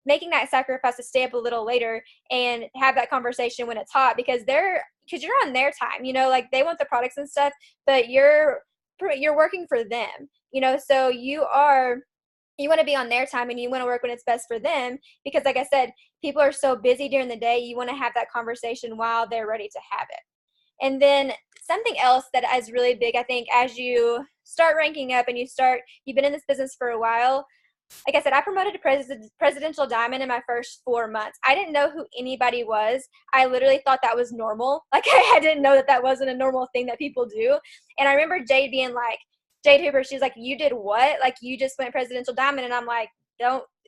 making that sacrifice to stay up a little later and have that conversation when it's hot, because you're on their time, they want the products and stuff, but you're working for them, so you you want to be on their time and you want to work when it's best for them, because like I said, people are so busy during the day. You want to have that conversation while they're ready to have it. And then something else that is really big, I think, as you start ranking up and you've been in this business for a while, like I said, I promoted to presidential diamond in my first 4 months. I didn't know who anybody was. I literally thought that was normal. Like, I didn't know that that wasn't a normal thing that people do. And I remember Jade being like, Jade Hooper, she's like, you did what? Like, you just went presidential diamond. And I'm like,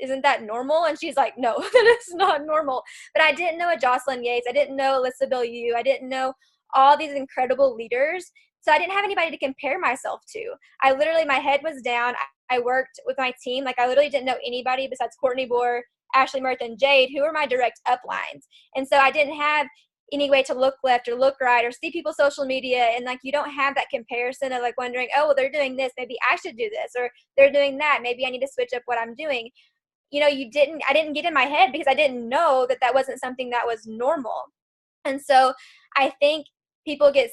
isn't that normal? And she's like, no, that is not normal. But I didn't know a Jocelyn Yates. I didn't know Alyssa Bellew. I didn't know all these incredible leaders. So I didn't have anybody to compare myself to. I literally, my head was down. I worked with my team. Like, I literally didn't know anybody besides Courtney Bohr, Ashley Mirth, and Jade, who were my direct uplines. And so I didn't have any way to look left or look right or see people's social media. And like, you don't have that comparison of like wondering, oh, well, they're doing this, maybe I should do this, or they're doing that, maybe I need to switch up what I'm doing. You know, I didn't get in my head because I didn't know that that wasn't something that was normal. And so I think people get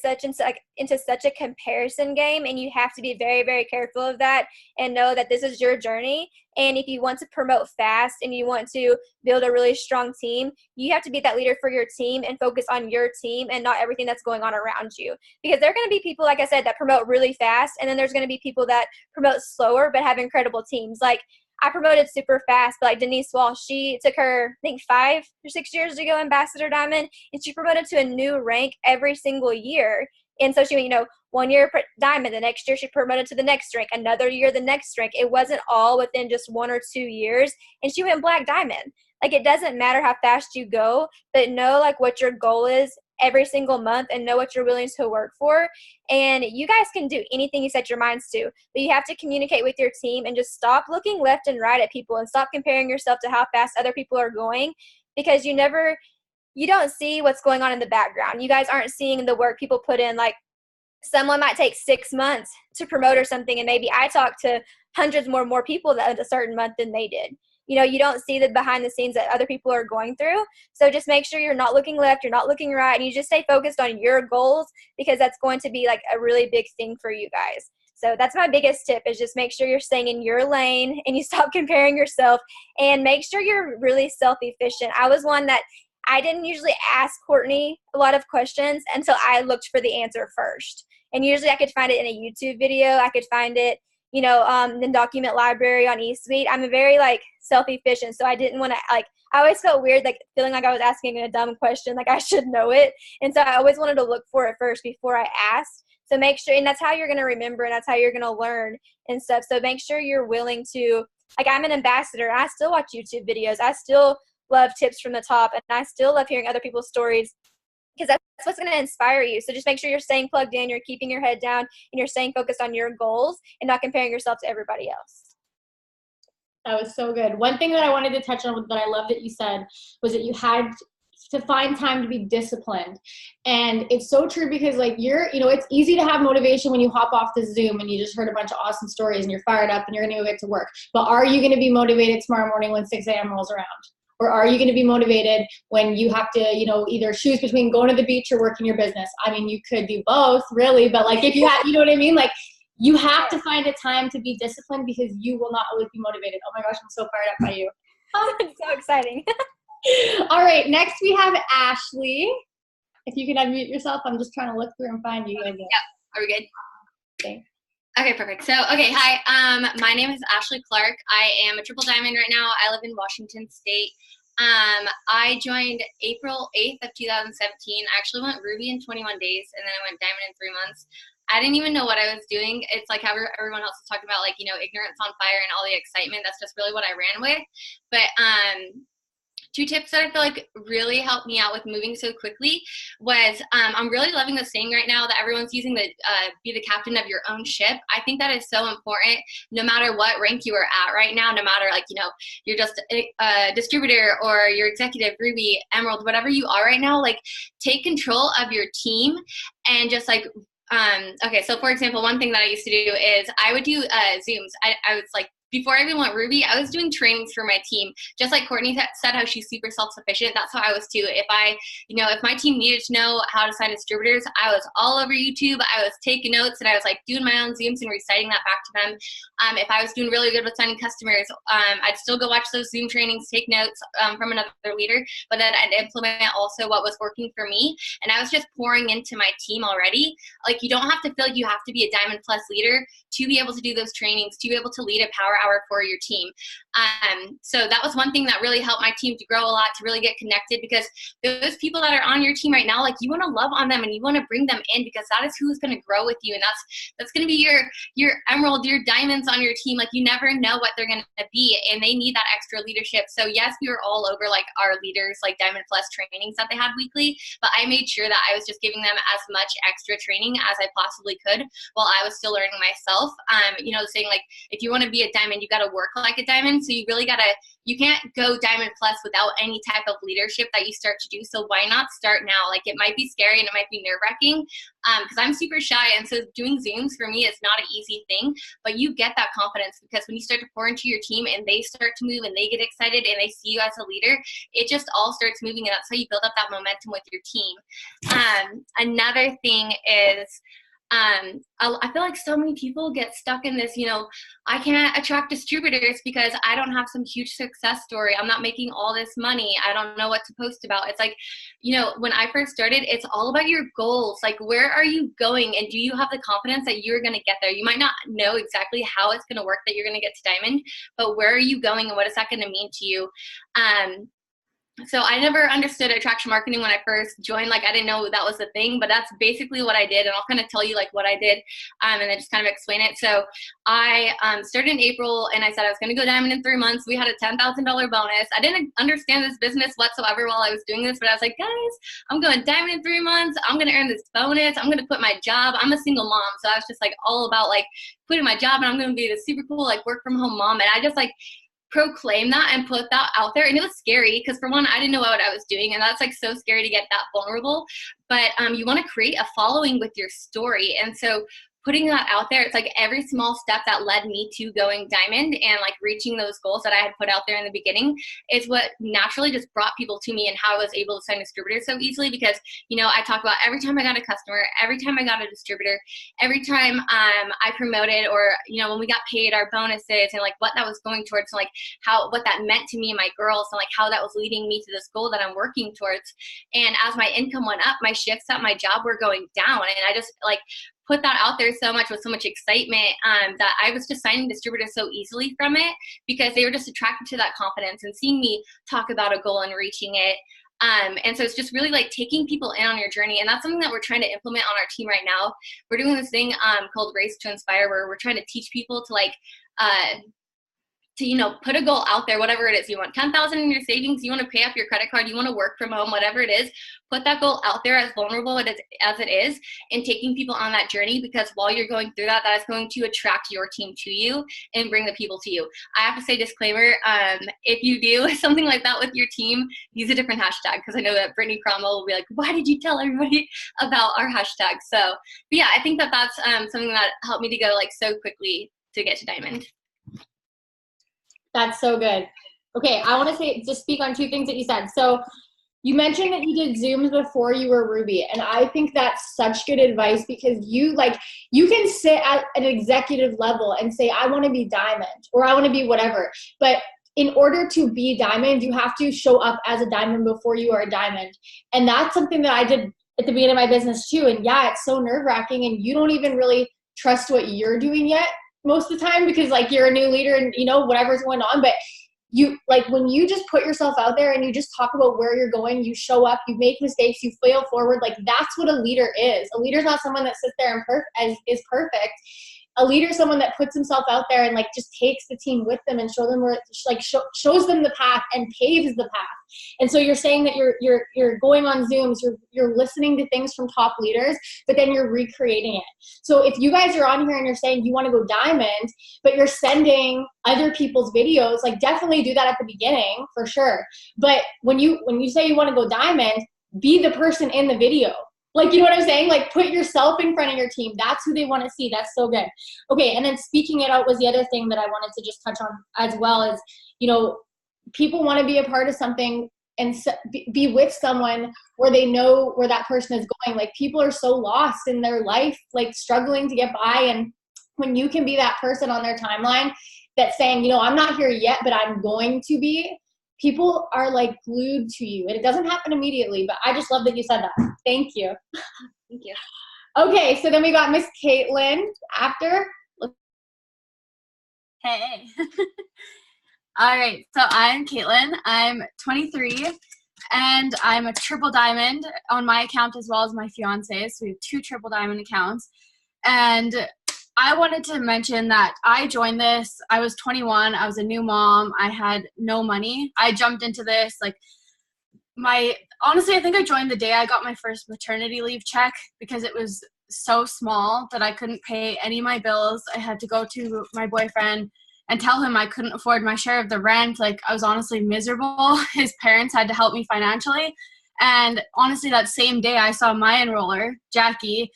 into such a comparison game, and you have to be very, very careful of that and know that this is your journey. And if you want to promote fast and you want to build a really strong team, you have to be that leader for your team and focus on your team and not everything that's going on around you. Because there are going to be people, like I said, that promote really fast, and then there's going to be people that promote slower but have incredible teams. Like, I promoted super fast, but like Denise Walsh, she took her, I think 5 or 6 years to go Ambassador Diamond, and she promoted to a new rank every single year. And so she went, 1 year Diamond, the next year she promoted to the next rank, another year the next rank. It wasn't all within just 1 or 2 years, and she went Black Diamond. Like, it doesn't matter how fast you go, but know like what your goal is every single month and know what you're willing to work for. And you guys can do anything you set your minds to, but you have to communicate with your team and just stop looking left and right at people and stop comparing yourself to how fast other people are going, because you don't see what's going on in the background. You guys aren't seeing the work people put in. Like, someone might take 6 months to promote or something, and maybe I talked to hundreds more people that a certain month than they did. You don't see the behind the scenes that other people are going through. So just make sure you're not looking left, you're not looking right, and you just stay focused on your goals, because that's going to be like a really big thing for you guys. So that's my biggest tip, is just make sure you're staying in your lane and you stop comparing yourself, and make sure you're really self-efficient. I was one that I didn't usually ask Courtney a lot of questions until I looked for the answer first. And usually I could find it in a YouTube video. I could find it in the document library on eSuite. I'm a very self-efficient, so I didn't want to I always felt weird feeling like I was asking a dumb question, like I should know it. And so I always wanted to look for it first before I asked. So make sure, and that's how you're going to remember, and that's how you're going to learn and stuff. So make sure you're willing to, I'm an ambassador. I still watch YouTube videos. I still love tips from the top, and I still love hearing other people's stories, because that's what's going to inspire you. So just make sure you're staying plugged in, you're keeping your head down, and you're staying focused on your goals and not comparing yourself to everybody else. That was so good. One thing that I wanted to touch on that I love that you said was that you had to find time to be disciplined. And it's so true, because it's easy to have motivation when you hop off the Zoom and you just heard a bunch of awesome stories and you're fired up and you're going to go get to work. But are you going to be motivated tomorrow morning when 6 a.m. rolls around? Or are you going to be motivated when you have to, either choose between going to the beach or working your business? I mean, you could do both, really. But if you have, you know what I mean? You have to find a time to be disciplined, because you will not always be motivated. Oh my gosh, I'm so fired up by you. It's so exciting. All right, next we have Ashley. If you can unmute yourself, I'm just trying to look through and find you. Yep. Are we good? Okay. Okay, perfect. So, hi. My name is Ashley Clark. I am a triple diamond right now. I live in Washington State. I joined April 8th of 2017. I actually went Ruby in 21 days, and then I went Diamond in 3 months. I didn't even know what I was doing. It's like how everyone else is talking about, ignorance on fire and all the excitement. That's just really what I ran with. But 2 tips that I feel like really helped me out with moving so quickly was I'm really loving this saying right now that everyone's using, the be the captain of your own ship. I think that is so important, no matter what rank you are at right now, no matter you're just a distributor or you're executive, Ruby, Emerald, whatever you are right now, take control of your team and just okay, so for example, one thing that I used to do is I would do Zooms. I was before I even went Ruby, I was doing trainings for my team. Just like Courtney said, how she's super self-sufficient, that's how I was too. If if my team needed to know how to sign distributors, I was all over YouTube. I was taking notes and I was like doing my own Zooms and reciting that back to them. If I was doing really good with signing customers, I'd still go watch those Zoom trainings, take notes from another leader, but then I'd implement also what was working for me. And I was just pouring into my team already. Like, you don't have to feel like you have to be a Diamond Plus leader to be able to do those trainings, to be able to lead a power hour for your team. So that was one thing that really helped my team to grow a lot, to really get connected, because those people that are on your team right now, like, you want to love on them and you want to bring them in, because that is who's going to grow with you. And that's going to be your emerald, your diamonds on your team. Like, you never know what they're going to be, and they need that extra leadership. So yes, we were all over like our leaders, like Diamond Plus trainings that they had weekly, but I made sure that I was just giving them as much extra training as I possibly could while I was still learning myself. Saying like, if you want to be a diamond, you got to work like a diamond. So you really you can't go Diamond Plus without any type of leadership that you start to do. So why not start now? Like, it might be scary and it might be nerve-wracking, because I'm super shy, and so doing Zooms for me is not an easy thing, but you get that confidence because when you start to pour into your team and they start to move and they get excited and they see you as a leader, it just all starts moving, and that's how you build up that momentum with your team. Another thing is, I feel like so many people get stuck in this, I can't attract distributors because I don't have some huge success story. I'm not making all this money. I don't know what to post about. It's like, when I first started, it's all about your goals. Like, where are you going? And do you have the confidence that you're going to get there? You might not know exactly how it's going to work that you're going to get to Diamond, but where are you going and what is that going to mean to you? So I never understood attraction marketing when I first joined. Like, I didn't know that was a thing, but that's basically what I did. And I'll kind of tell you like what I did, and then just kind of explain it. So I started in April, and I said I was going to go Diamond in 3 months. We had a $10,000 bonus. I didn't understand this business whatsoever while I was doing this, but I was like, guys, I'm going Diamond in 3 months. I'm going to earn this bonus. I'm going to quit my job. I'm a single mom. So I was just like all about like quitting my job, and I'm going to be the super cool, like, work from home mom. And I just like proclaim that and put that out there. And it was scary because, for one, I didn't know what I was doing, and that's like so scary to get that vulnerable. But you want to create a following with your story. And so putting that out there, it's like every small step that led me to going Diamond and like reaching those goals that I had put out there in the beginning is what naturally just brought people to me, and how I was able to sign distributors so easily. Because, I talk about every time I got a customer, every time I got a distributor, every time I promoted, or, when we got paid our bonuses, and like what that was going towards, and like what that meant to me and my girls, and like how that was leading me to this goal that I'm working towards. And as my income went up, my shifts at my job were going down, and I just like put that out there so much with so much excitement that I was just signing distributors so easily from it, because they were just attracted to that confidence and seeing me talk about a goal and reaching it. And so it's just really like taking people in on your journey. And that's something that we're trying to implement on our team right now. We're doing this thing called Race to Inspire, where we're trying to teach people to like put a goal out there, whatever it is. You want 10,000 in your savings, you want to pay off your credit card, you want to work from home, whatever it is, put that goal out there as vulnerable as it is, and taking people on that journey, because while you're going through that, that's going to attract your team to you and bring the people to you. I have to say, disclaimer, if you do something like that with your team, use a different hashtag, because I know that Brittany Cromwell will be like, why did you tell everybody about our hashtag? So, but yeah, I think that that's something that helped me to go like so quickly to get to Diamond. That's so good. Okay, I want to just speak on 2 things that you said. So you mentioned that you did Zooms before you were Ruby, and I think that's such good advice, because you can sit at an executive level and say, I want to be Diamond, or I want to be whatever. But in order to be Diamond, you have to show up as a Diamond before you are a Diamond. And that's something that I did at the beginning of my business too. And yeah, it's so nerve-wracking, and you don't even really trust what you're doing yet most of the time, because like you're a new leader and whatever's going on. But you, like, when you just put yourself out there and you just talk about where you're going, you show up, you make mistakes, you fail forward, like that's what a leader is. A leader is not someone that sits there and is perfect. A leader is someone that puts himself out there and like just takes the team with them and shows them the path and paves the path. And so you're saying that you're going on Zooms, you're listening to things from top leaders, but then you're recreating it. So if you guys are on here and you're saying you want to go Diamond, but you're sending other people's videos, like definitely do that at the beginning for sure. But when you say you want to go Diamond, be the person in the video. Like, you know what I'm saying? Like, put yourself in front of your team. That's who they want to see. That's so good. Okay, and then speaking it out was the other thing that I wanted to just touch on as well is, you know, people want to be a part of something and be with someone where they know where that person is going. Like, people are so lost in their life, like struggling to get by. And when you can be that person on their timeline that's saying, you know, I'm not here yet, but I'm going to be, people are like glued to you. And it doesn't happen immediately, but I just love that you said that. Thank you. Thank you. Okay, so then we got Miss Caitlin after. Hey. All right, so I'm Caitlin. I'm 23, and I'm a triple diamond on my account as well as my fiance's. So we have 2 triple diamond accounts. And I wanted to mention that I joined this. I was 21. I was a new mom. I had no money. I jumped into this honestly, I think I joined the day I got my first maternity leave check because it was so small that I couldn't pay any of my bills. I had to go to my boyfriend and tell him I couldn't afford my share of the rent. Like, I was honestly miserable. His parents had to help me financially. And honestly, that same day I saw my enroller, Jackie,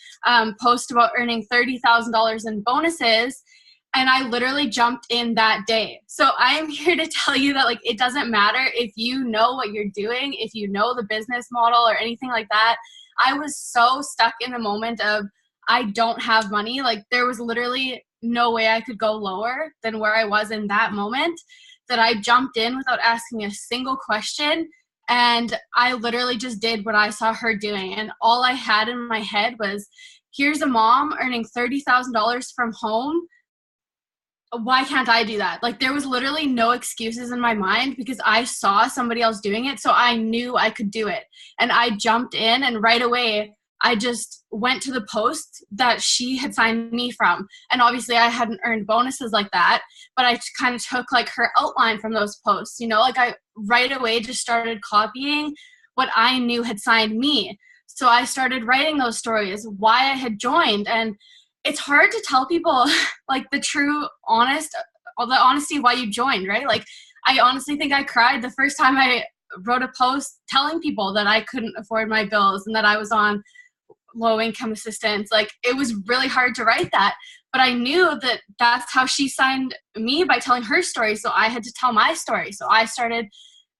post about earning $30,000 in bonuses. And I literally jumped in that day. So I am here to tell you that, like, it doesn't matter if you know what you're doing, if you know the business model or anything like that. I was so stuck in the moment of I don't have money. Like, there was literally no way I could go lower than where I was in that moment, that I jumped in without asking a single question. And I literally just did what I saw her doing. And all I had in my head was, here's a mom earning $30,000 from home. Why can't I do that? Like, there was literally no excuses in my mind because I saw somebody else doing it. So I knew I could do it. And I jumped in, and right away, I just went to the post that she had signed me from. And obviously I hadn't earned bonuses like that, but I kind of took like her outline from those posts, you know, like I right away just started copying what I knew had signed me. So I started writing those stories, why I had joined. And it's hard to tell people like the honesty why you joined, right? Like, I honestly think I cried the first time I wrote a post telling people that I couldn't afford my bills and that I was on low income assistance. Like, it was really hard to write that, but I knew that that's how she signed me, by telling her story. So I had to tell my story. So I started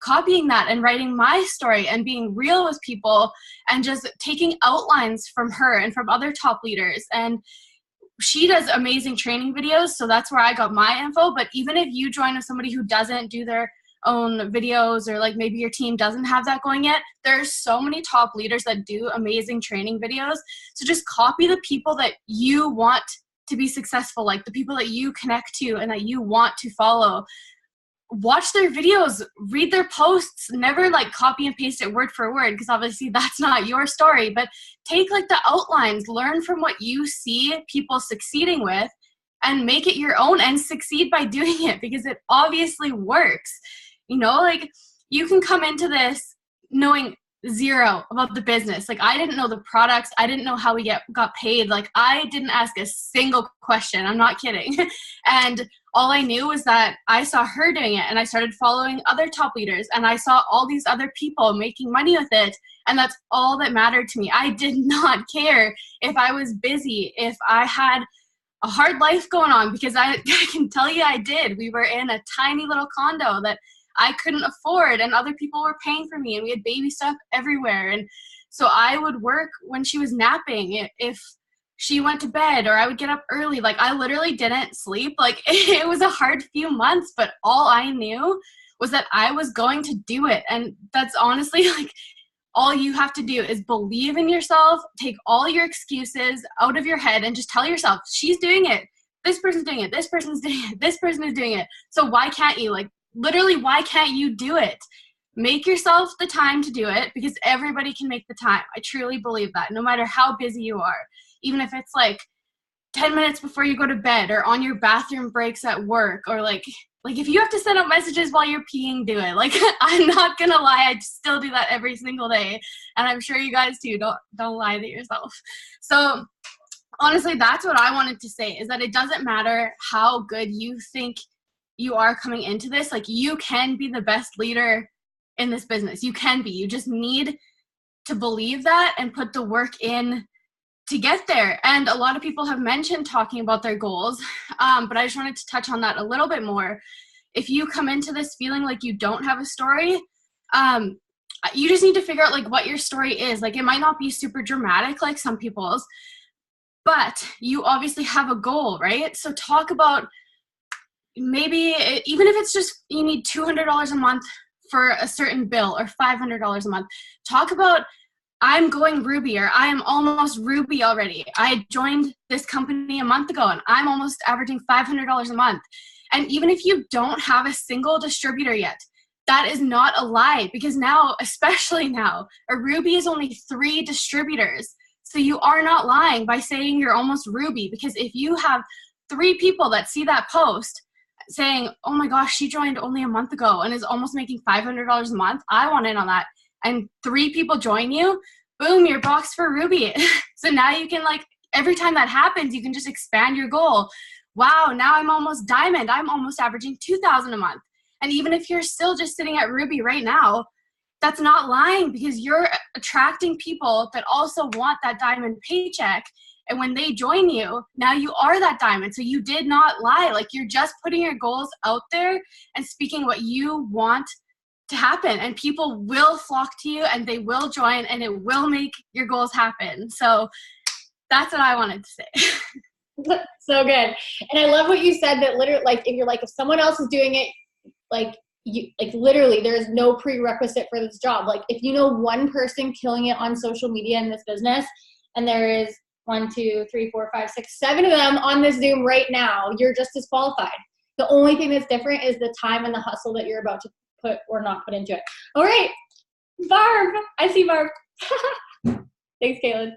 copying that and writing my story and being real with people and just taking outlines from her and from other top leaders. And she does amazing training videos. So that's where I got my info. But even if you join with somebody who doesn't do their own videos, or like maybe your team doesn't have that going yet, there's so many top leaders that do amazing training videos. So just copy the people that you want to be successful, like the people that you connect to and that you want to follow. Watch their videos, read their posts, never like copy and paste it word for word, because obviously that's not your story, but take like the outlines, learn from what you see people succeeding with and make it your own and succeed by doing it, because it obviously works. You know, like, you can come into this knowing zero about the business. Like, I didn't know the products. I didn't know how we got paid. Like, I didn't ask a single question. I'm not kidding. And all I knew was that I saw her doing it, and I started following other top leaders, and I saw all these other people making money with it. And that's all that mattered to me. I did not care if I was busy, if I had a hard life going on, because I can tell you I did. We were in a tiny little condo that I couldn't afford, and other people were paying for me, and we had baby stuff everywhere. And so I would work when she was napping, if she went to bed, or I would get up early. Like, I literally didn't sleep. Like, it was a hard few months, but all I knew was that I was going to do it. And that's honestly like all you have to do is believe in yourself, take all your excuses out of your head, and just tell yourself, she's doing it. This person's doing it. This person's doing it. This person is doing it. So why can't you? Like, literally, why can't you do it? Make yourself the time to do it, because everybody can make the time. I truly believe that, no matter how busy you are. Even if it's like 10 minutes before you go to bed, or on your bathroom breaks at work, or like if you have to send out messages while you're peeing, do it. Like, I'm not gonna lie, I still do that every single day, and I'm sure you guys too. Don't lie to yourself. So honestly, that's what I wanted to say, is that it doesn't matter how good you think you are coming into this. Like, you can be the best leader in this business. You can be. You just need to believe that and put the work in to get there. And a lot of people have mentioned talking about their goals, but I just wanted to touch on that a little bit more. If you come into this feeling like you don't have a story, you just need to figure out like what your story is. Like, it might not be super dramatic like some people's, but you obviously have a goal, right? So talk about, maybe even if it's just you need $200 a month for a certain bill, or $500 a month, talk about, I'm going Ruby, or I am almost Ruby already. I joined this company a month ago and I'm almost averaging $500 a month. And even if you don't have a single distributor yet, that is not a lie, because now, especially now, a Ruby is only 3 distributors. So you are not lying by saying you're almost Ruby, because if you have 3 people that see that post saying, oh my gosh, she joined only a month ago and is almost making $500 a month, I want in on that, and 3 people join you, boom, you're boxed for Ruby. So now you can, like, every time that happens, you can just expand your goal. Wow, now I'm almost diamond. I'm almost averaging $2,000 a month. And even if you're still just sitting at Ruby right now, that's not lying, because you're attracting people that also want that diamond paycheck. And when they join you, now you are that diamond. So you did not lie. Like, you're just putting your goals out there and speaking what you want to happen. And people will flock to you and they will join and it will make your goals happen. So that's what I wanted to say. So good. And I love what you said, that literally, like, if someone else is doing it, like, you, like, literally there's no prerequisite for this job. Like, if you know one person killing it on social media in this business, and there is 1, 2, 3, 4, 5, 6, 7 of them on this Zoom right now, you're just as qualified. The only thing that's different is the time and the hustle that you're about to put or not put into it. All right, Barb. I see Barb. Thanks, Caitlin.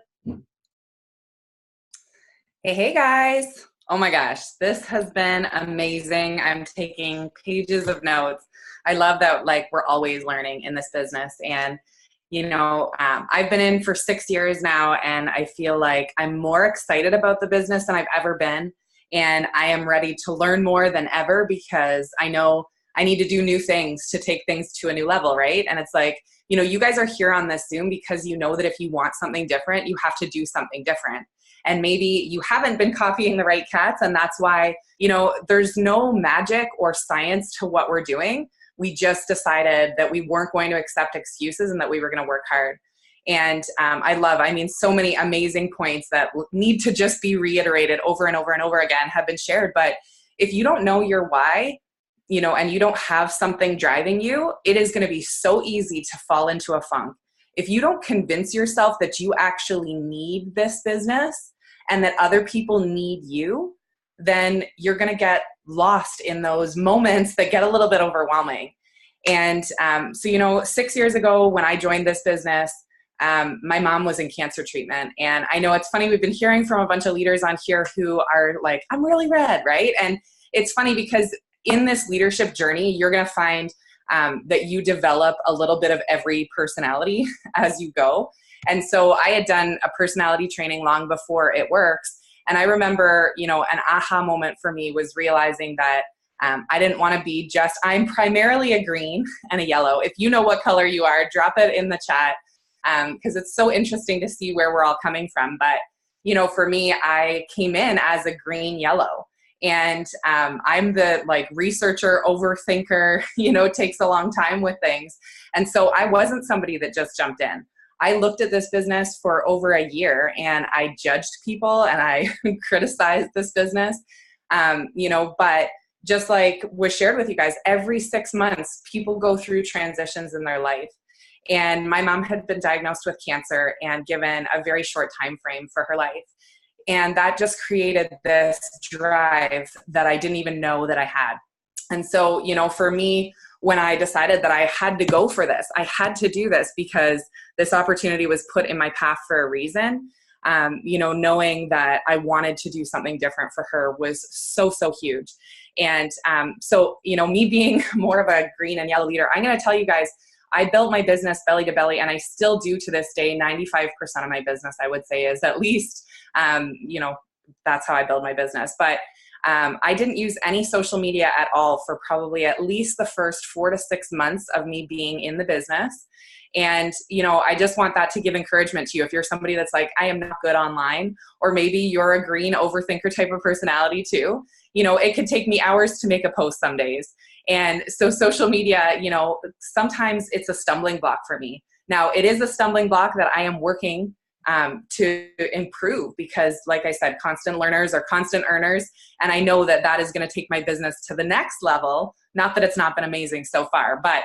Hey guys. Oh my gosh, this has been amazing. I'm taking pages of notes. I love that, like, we're always learning in this business. And, you know, I've been in for 6 years now, and I feel like I'm more excited about the business than I've ever been. And I am ready to learn more than ever, because I know I need to do new things to take things to a new level, right? And it's like, you know, you guys are here on this Zoom because you know that if you want something different, you have to do something different. And maybe you haven't been copying the right cats, and that's why, you know, there's no magic or science to what we're doing. We just decided that we weren't going to accept excuses and that we were going to work hard. And I mean, so many amazing points that need to just be reiterated over and over and over again have been shared. But if you don't know your why, you know, and you don't have something driving you, it is going to be so easy to fall into a funk. If you don't convince yourself that you actually need this business and that other people need you, then you're going to get lost in those moments that get a little bit overwhelming. And so, you know, 6 years ago when I joined this business, my mom was in cancer treatment. And I know it's funny, we've been hearing from a bunch of leaders on here who are like, I'm really red, right? And it's funny because in this leadership journey, you're going to find that you develop a little bit of every personality as you go. And so I had done a personality training long before It Works. And I remember, you know, an aha moment for me was realizing that I didn't want to be just, I'm primarily a green and a yellow. If you know what color you are, drop it in the chat, because it's so interesting to see where we're all coming from. But, you know, for me, I came in as a green yellow. And I'm the, like, researcher, overthinker, you know, it takes a long time with things. And so I wasn't somebody that just jumped in. I looked at this business for over a year and I judged people and I criticized this business, you know, but just like was shared with you guys, every 6 months, people go through transitions in their life. And my mom had been diagnosed with cancer and given a very short time frame for her life. And that just created this drive that I didn't even know that I had. And so, you know, for me, when I decided that I had to go for this, I had to do this because this opportunity was put in my path for a reason. You know, knowing that I wanted to do something different for her was so, so huge. And so, you know, me being more of a green and yellow leader, I'm going to tell you guys, I built my business belly to belly, and I still do to this day. 95% of my business, I would say, is at least, you know, that's how I build my business. But I didn't use any social media at all for probably at least the first 4 to 6 months of me being in the business. And, you know, I just want that to give encouragement to you. If you're somebody that's like, I am not good online, or maybe you're a green overthinker type of personality too, you know, it could take me hours to make a post some days. And so social media, you know, sometimes it's a stumbling block for me. Now, it is a stumbling block that I am working to improve, because like I said, constant learners are constant earners. And I know that that is going to take my business to the next level. Not that it's not been amazing so far, but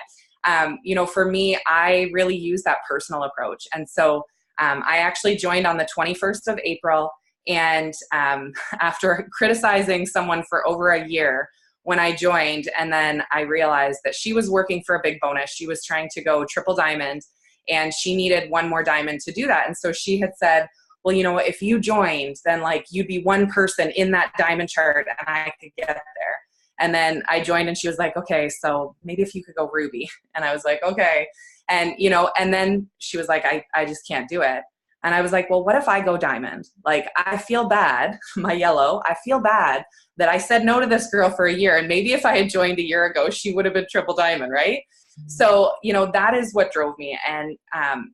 you know, for me, I really use that personal approach. And so I actually joined on the 21st of April. And after criticizing someone for over a year when I joined, and then I realized that she was working for a big bonus. She was trying to go triple diamond, and she needed one more diamond to do that. And so she had said, well, you know, if you joined, then like you'd be one person in that diamond chart and I could get there. And then I joined and she was like, okay, so maybe if you could go ruby. And I was like, okay. And, you know, and then she was like, I just can't do it. And I was like, well, what if I go diamond? Like, I feel bad, my yellow, I feel bad that I said no to this girl for a year. And maybe if I had joined a year ago, she would have been triple diamond, right? So, you know, that is what drove me. And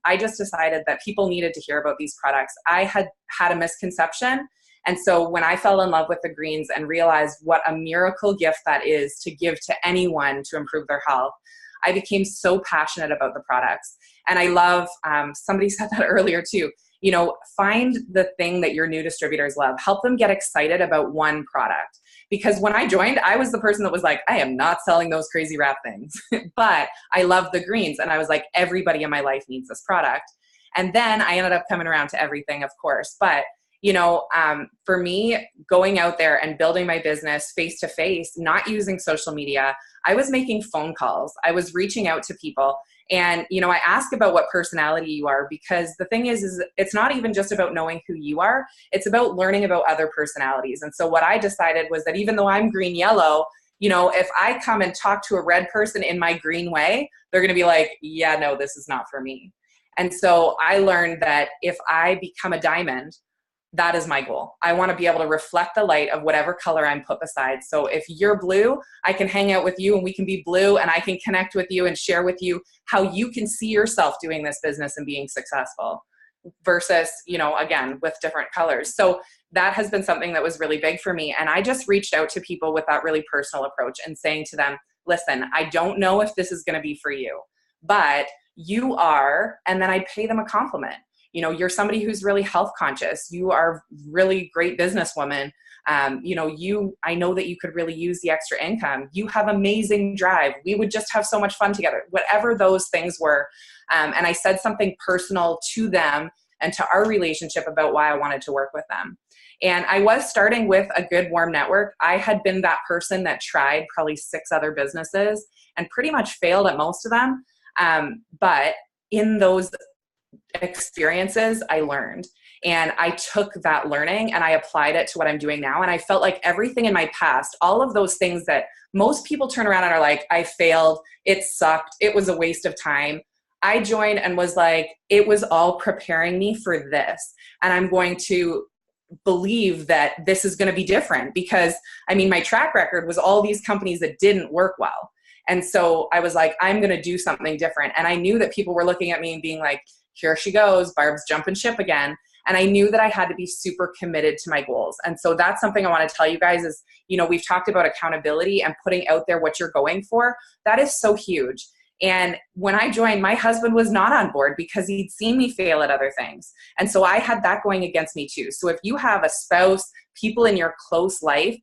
I just decided that people needed to hear about these products. I had a misconception. And so when I fell in love with the greens and realized what a miracle gift that is to give to anyone to improve their health, I became so passionate about the products. And I love, somebody said that earlier too, you know, find the thing that your new distributors love. Help them get excited about one product. Because when I joined, I was the person that was like, I am not selling those crazy wrap things, but I love the greens. And I was like, everybody in my life needs this product. And then I ended up coming around to everything, of course. But, you know, for me, going out there and building my business face to face, not using social media, I was making phone calls. I was reaching out to people. And, you know, I ask about what personality you are, because the thing is it's not even just about knowing who you are. It's about learning about other personalities. And so what I decided was that even though I'm green yellow, you know, if I come and talk to a red person in my green way, they're going to be like, yeah, no, this is not for me. And so I learned that if I become a diamond, that is my goal. I want to be able to reflect the light of whatever color I'm put beside. So if you're blue, I can hang out with you and we can be blue, and I can connect with you and share with you how you can see yourself doing this business and being successful versus, you know, again, with different colors. So that has been something that was really big for me. And I just reached out to people with that really personal approach and saying to them, listen, I don't know if this is going to be for you, but you are, and then I pay them a compliment. You know, you're somebody who's really health conscious. You are really great businesswoman. You know, I know that you could really use the extra income. You have amazing drive. We would just have so much fun together, whatever those things were. And I said something personal to them and to our relationship about why I wanted to work with them. And I was starting with a good, warm network. I had been that person that tried probably 6 other businesses and pretty much failed at most of them. But in those experiences, I learned, and I took that learning and I applied it to what I'm doing now. And I felt like everything in my past, all of those things that most people turn around and are like, I failed, it sucked, it was a waste of time. I joined and was like, it was all preparing me for this. And I'm going to believe that this is going to be different, because I mean, my track record was all these companies that didn't work well. And so I was like, I'm going to do something different. And I knew that people were looking at me and being like, here she goes, Barb's jumping ship again. And I knew that I had to be super committed to my goals. And so that's something I want to tell you guys is, you know, we've talked about accountability and putting out there what you're going for. That is so huge. And when I joined, my husband was not on board because he'd seen me fail at other things. And so I had that going against me too. So if you have a spouse, people in your close life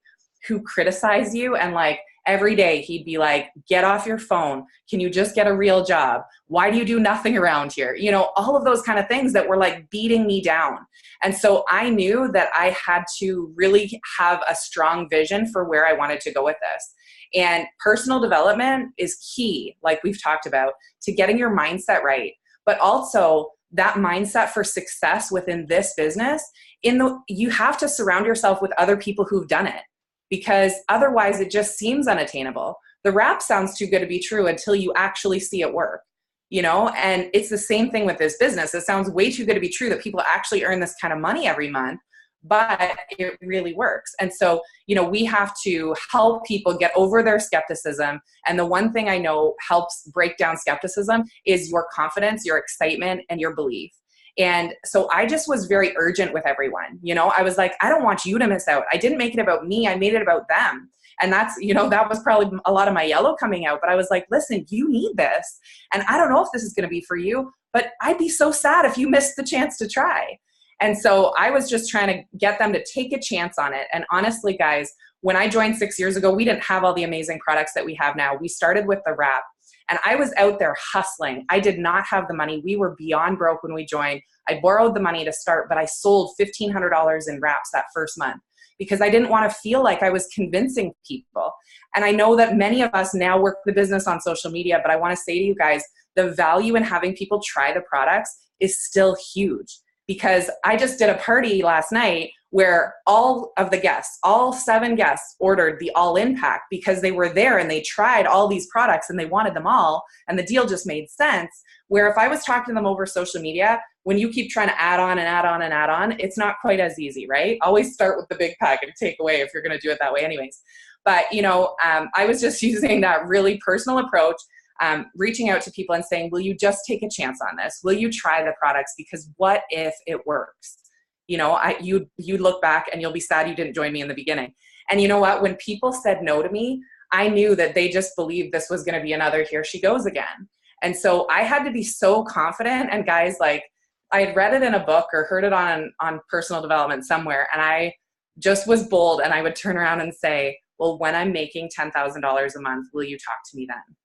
who criticize you, and like every day he'd be like, get off your phone. Can you just get a real job? Why do you do nothing around here? You know, all of those kind of things that were like beating me down. And so I knew that I had to really have a strong vision for where I wanted to go with this. And personal development is key, like we've talked about, to getting your mindset right. But also that mindset for success within this business, you have to surround yourself with other people who've done it, because otherwise it just seems unattainable. The rap sounds too good to be true until you actually see it work, you know? And it's the same thing with this business. It sounds way too good to be true that people actually earn this kind of money every month. but it really works. And so, you know, we have to help people get over their skepticism. And the one thing I know helps break down skepticism is your confidence, your excitement, and your belief. And so I just was very urgent with everyone. You know, I was like, I don't want you to miss out. I didn't make it about me. I made it about them. And that's, you know, that was probably a lot of my yellow coming out. But I was like, listen, you need this. And I don't know if this is going to be for you, but I'd be so sad if you missed the chance to try. And so I was just trying to get them to take a chance on it. And honestly, guys, when I joined 6 years ago, we didn't have all the amazing products that we have now. We started with the wrap. And I was out there hustling. I did not have the money. We were beyond broke when we joined. I borrowed the money to start, but I sold $1,500 in wraps that first month because I didn't want to feel like I was convincing people. And I know that many of us now work the business on social media, but I want to say to you guys, the value in having people try the products is still huge. Because I just did a party last night where all of the guests, all 7 guests, ordered the all-in pack because they were there and they tried all these products and they wanted them all, and the deal just made sense. Where if I was talking to them over social media, when you keep trying to add on and add on and add on, it's not quite as easy, right? Always start with the big pack and take away if you're going to do it that way anyways. But, you know, I was just using that really personal approach, reaching out to people and saying, will you just take a chance on this? Will you try the products? Because what if it works? You know, you look back and you'll be sad you didn't join me in the beginning. And you know what? When people said no to me, I knew that they just believed this was going to be another here she goes again. And so I had to be so confident. And guys, like, I had read it in a book or heard it on personal development somewhere. And I just was bold, and I would turn around and say, well, when I'm making $10,000 a month, will you talk to me then?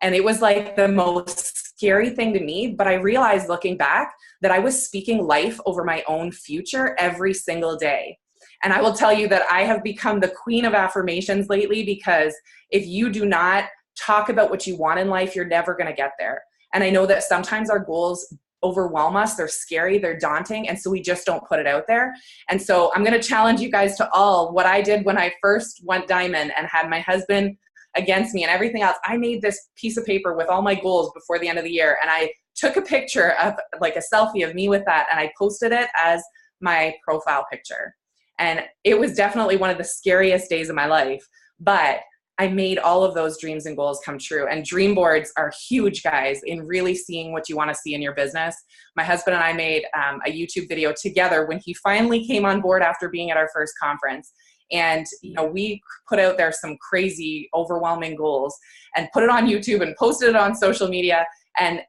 And it was like the most scary thing to me, but I realized looking back that I was speaking life over my own future every single day. And I will tell you that I have become the queen of affirmations lately, because if you do not talk about what you want in life, you're never going to get there. And I know that sometimes our goals overwhelm us. They're scary, they're daunting, and so we just don't put it out there. And so I'm going to challenge you guys to all what I did when I first went diamond and had my husband against me and everything else. I made this piece of paper with all my goals before the end of the year, and I took a picture of, like, a selfie of me with that, and I posted it as my profile picture. And it was definitely one of the scariest days of my life, but I made all of those dreams and goals come true. And dream boards are huge, guys, in really seeing what you want to see in your business. My husband and I made a YouTube video together when he finally came on board after being at our first conference. And, you know, we put out there some crazy, overwhelming goals and put it on YouTube and posted it on social media. And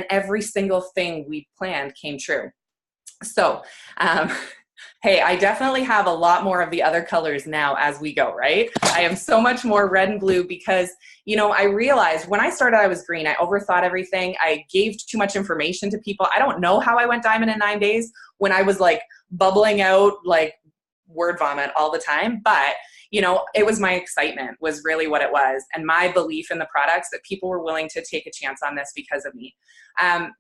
every single thing we planned came true. So, hey, I definitely have a lot more of the other colors now as we go, right? I am so much more red and blue because, you know, I realized when I started, I was green. I overthought everything. I gave too much information to people. I don't know how I went diamond in 9 days when I was like bubbling out like word vomit all the time. But, you know, it was my excitement was really what it was, and my belief in the products that people were willing to take a chance on this because of me.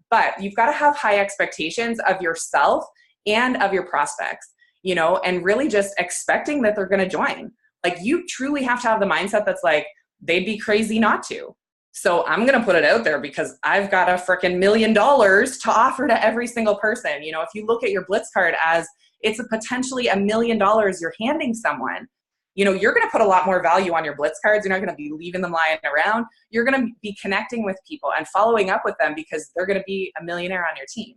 But you've got to have high expectations of yourself and of your prospects, you know, and really just expecting that they're going to join. Like, you truly have to have the mindset that's like, they'd be crazy not to. So I'm going to put it out there because I've got a freaking $1 million to offer to every single person. You know, if you look at your Blitz card as it's a potentially $1 million you're handing someone, you know, you're going to put a lot more value on your Blitz cards. You're not going to be leaving them lying around. You're going to be connecting with people and following up with them because they're going to be a millionaire on your team.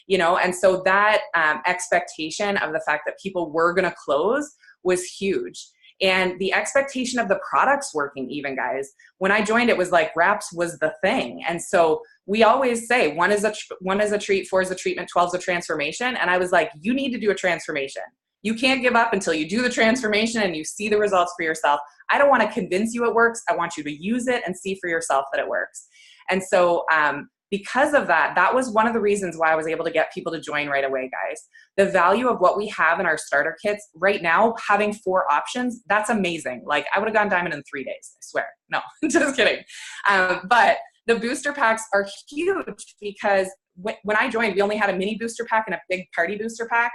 You know, and so that expectation of the fact that people were going to close was huge. And the expectation of the products working even, guys. When I joined, it was like wraps was the thing. And so we always say 1 is a treat, 4 is a treatment, 12 is a transformation. And I was like, you need to do a transformation. You can't give up until you do the transformation and you see the results for yourself. I don't want to convince you it works. I want you to use it and see for yourself that it works. And so, because of that, that was one of the reasons why I was able to get people to join right away, guys. The value of what we have in our starter kits right now, having 4 options, that's amazing. Like, I would have gone diamond in 3 days, I swear. No, just kidding. But the booster packs are huge because when I joined, we only had a mini booster pack and a big party booster pack.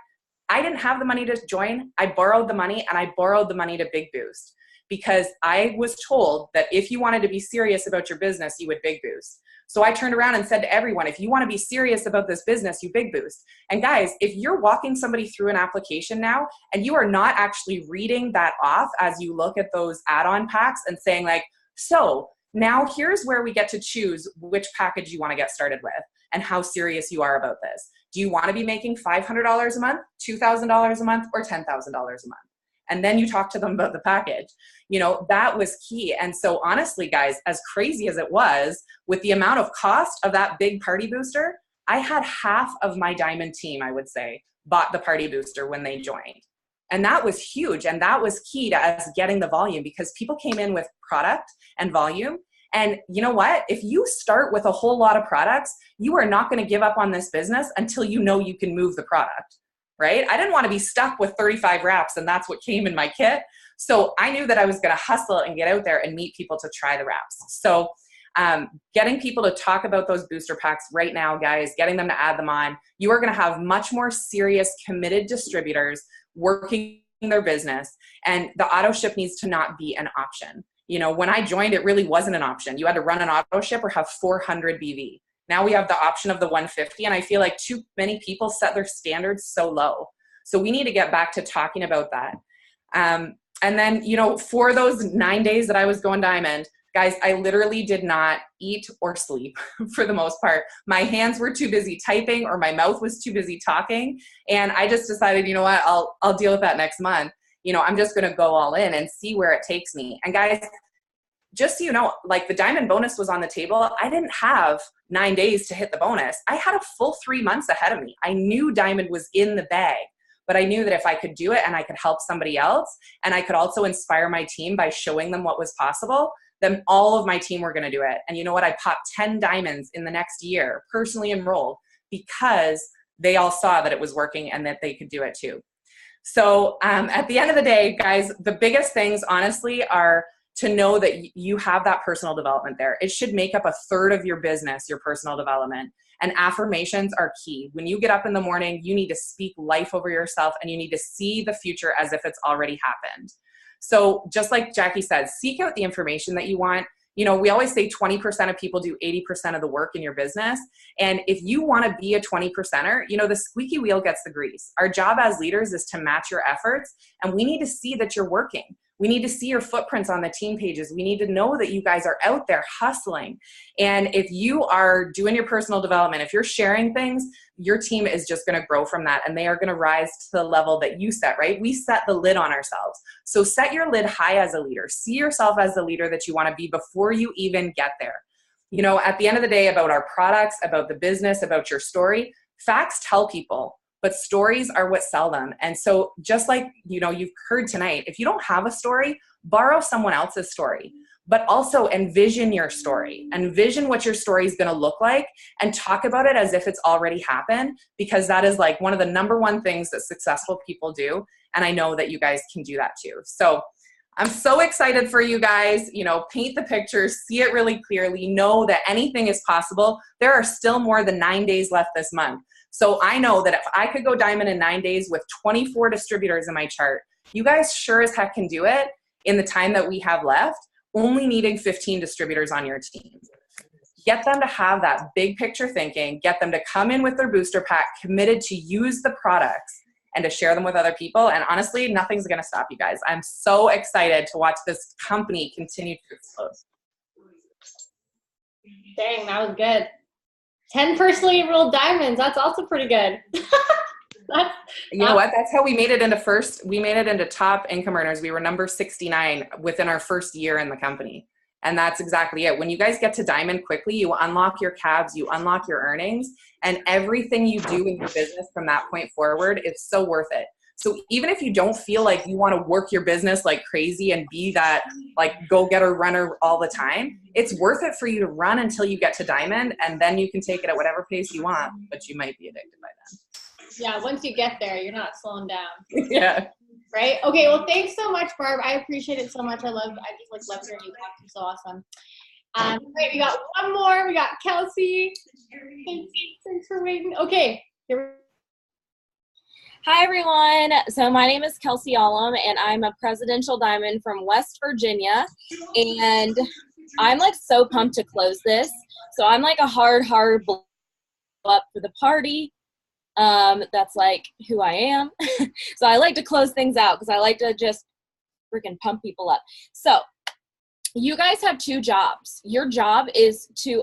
I didn't have the money to join. I borrowed the money, and I borrowed the money to Big Boost. because I was told that if you wanted to be serious about your business, you would big boost. So I turned around and said to everyone, if you want to be serious about this business, you big boost. And guys, if you're walking somebody through an application now and you are not actually reading that off as you look at those add-on packs and saying like, so now here's where we get to choose which package you want to get started with and how serious you are about this. Do you want to be making $500 a month, $2,000 a month, or $10,000 a month? And then you talk to them about the package. You know, that was key. And so honestly, guys, as crazy as it was, with the amount of cost of that big party booster, I had half of my diamond team, I would say, bought the party booster when they joined. And that was huge. And that was key to us getting the volume, because people came in with product and volume. And you know what? If you start with a whole lot of products, you are not going to give up on this business until you know you can move the product, right? I didn't want to be stuck with 35 wraps, and that's what came in my kit. So I knew that I was going to hustle and get out there and meet people to try the wraps. So getting people to talk about those booster packs right now, guys, getting them to add them on, you are going to have much more serious, committed distributors working their business. And the auto ship needs to not be an option. You know, when I joined, it really wasn't an option. You had to run an auto ship or have 400 BV. Now we have the option of the 150, and I feel like too many people set their standards so low. So we need to get back to talking about that. And then, you know, for those 9 days that I was going diamond, guys, I literally did not eat or sleep for the most part. My hands were too busy typing, or my mouth was too busy talking. And I just decided, you know what, I'll deal with that next month. You know, I'm just going to go all in and see where it takes me. And guys, just so you know, like the diamond bonus was on the table. I didn't have 9 days to hit the bonus. I had a full 3 months ahead of me. I knew diamond was in the bag, but I knew that if I could do it and I could help somebody else, and I could also inspire my team by showing them what was possible, then all of my team were going to do it. And you know what? I popped 10 diamonds in the next year, personally enrolled, because they all saw that it was working and that they could do it too. So at the end of the day, guys, the biggest things, honestly, are to know that you have that personal development there. It should make up a third of your business, your personal development. And affirmations are key. When you get up in the morning, you need to speak life over yourself, and you need to see the future as if it's already happened. So just like Jackie said, seek out the information that you want. You know, we always say 20% of people do 80% of the work in your business. And if you want to be a 20%er, you know, the squeaky wheel gets the grease. Our job as leaders is to match your efforts, and we need to see that you're working. We need to see your footprints on the team pages. We need to know that you guys are out there hustling. And if you are doing your personal development, if you're sharing things, your team is just going to grow from that, and they are going to rise to the level that you set, right? We set the lid on ourselves. So set your lid high as a leader. See yourself as the leader that you want to be before you even get there. You know, at the end of the day, about our products, about the business, about your story, facts tell people, but stories are what sell them. And so just like, you know, you've heard tonight, if you don't have a story, borrow someone else's story, but also envision your story. Envision what your story is going to look like, and talk about it as if it's already happened, because that is like one of the number one things that successful people do. And I know that you guys can do that too. So I'm so excited for you guys. You know, paint the picture, see it really clearly, know that anything is possible. There are still more than 9 days left this month. So I know that if I could go diamond in 9 days with 24 distributors in my chart, you guys sure as heck can do it in the time that we have left, only needing 15 distributors on your team. Get them to have that big picture thinking, get them to come in with their booster pack, committed to use the products and to share them with other people. And honestly, nothing's going to stop you guys. I'm so excited to watch this company continue to explode. Dang, that was good. 10 personally enrolled diamonds. That's also pretty good. You know what? That's how we made it into first. We made it into top income earners. We were number 69 within our first year in the company. And that's exactly it. When you guys get to diamond quickly, you unlock your cabs, you unlock your earnings, and everything you do in your business from that point forward is so worth it. So even if you don't feel like you want to work your business like crazy and be that like go-getter runner all the time, it's worth it for you to run until you get to diamond, and then you can take it at whatever pace you want, but you might be addicted by then. Yeah, once you get there, you're not slowing down. Yeah. Right? Okay, well, thanks so much, Barb. I appreciate it so much. I just love hearing you talk. You're so awesome. Right, we got one more. We got Kelsey. Thanks for waiting. Okay, here we go. Hi, everyone. So my name is Kelsey Allum, and I'm a presidential diamond from West Virginia. And I'm like so pumped to close this. So I'm like a hard blow up for the party. That's like who I am. So I like to close things out because I like to just freaking pump people up. So you guys have two jobs. Your job is to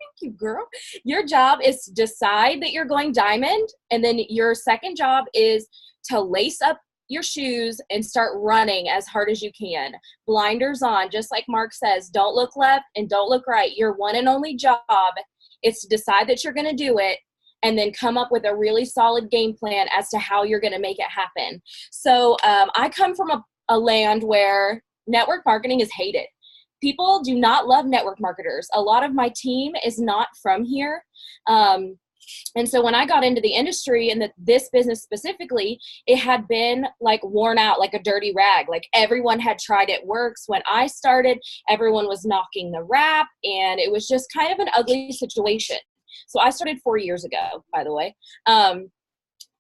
thank you, girl. Your job is to decide that you're going diamond, and then your second job is to lace up your shoes and start running as hard as you can. Blinders on, just like Mark says, don't look left and don't look right. Your one and only job is to decide that you're going to do it and then come up with a really solid game plan as to how you're going to make it happen. So I come from a land where network marketing is hated. People do not love network marketers. A lot of my team is not from here. And so when I got into the industry and this business specifically, it had been like worn out like a dirty rag. Like everyone had tried it works. When I started, everyone was knocking the rap, and it was just kind of an ugly situation. So I started 4 years ago, by the way.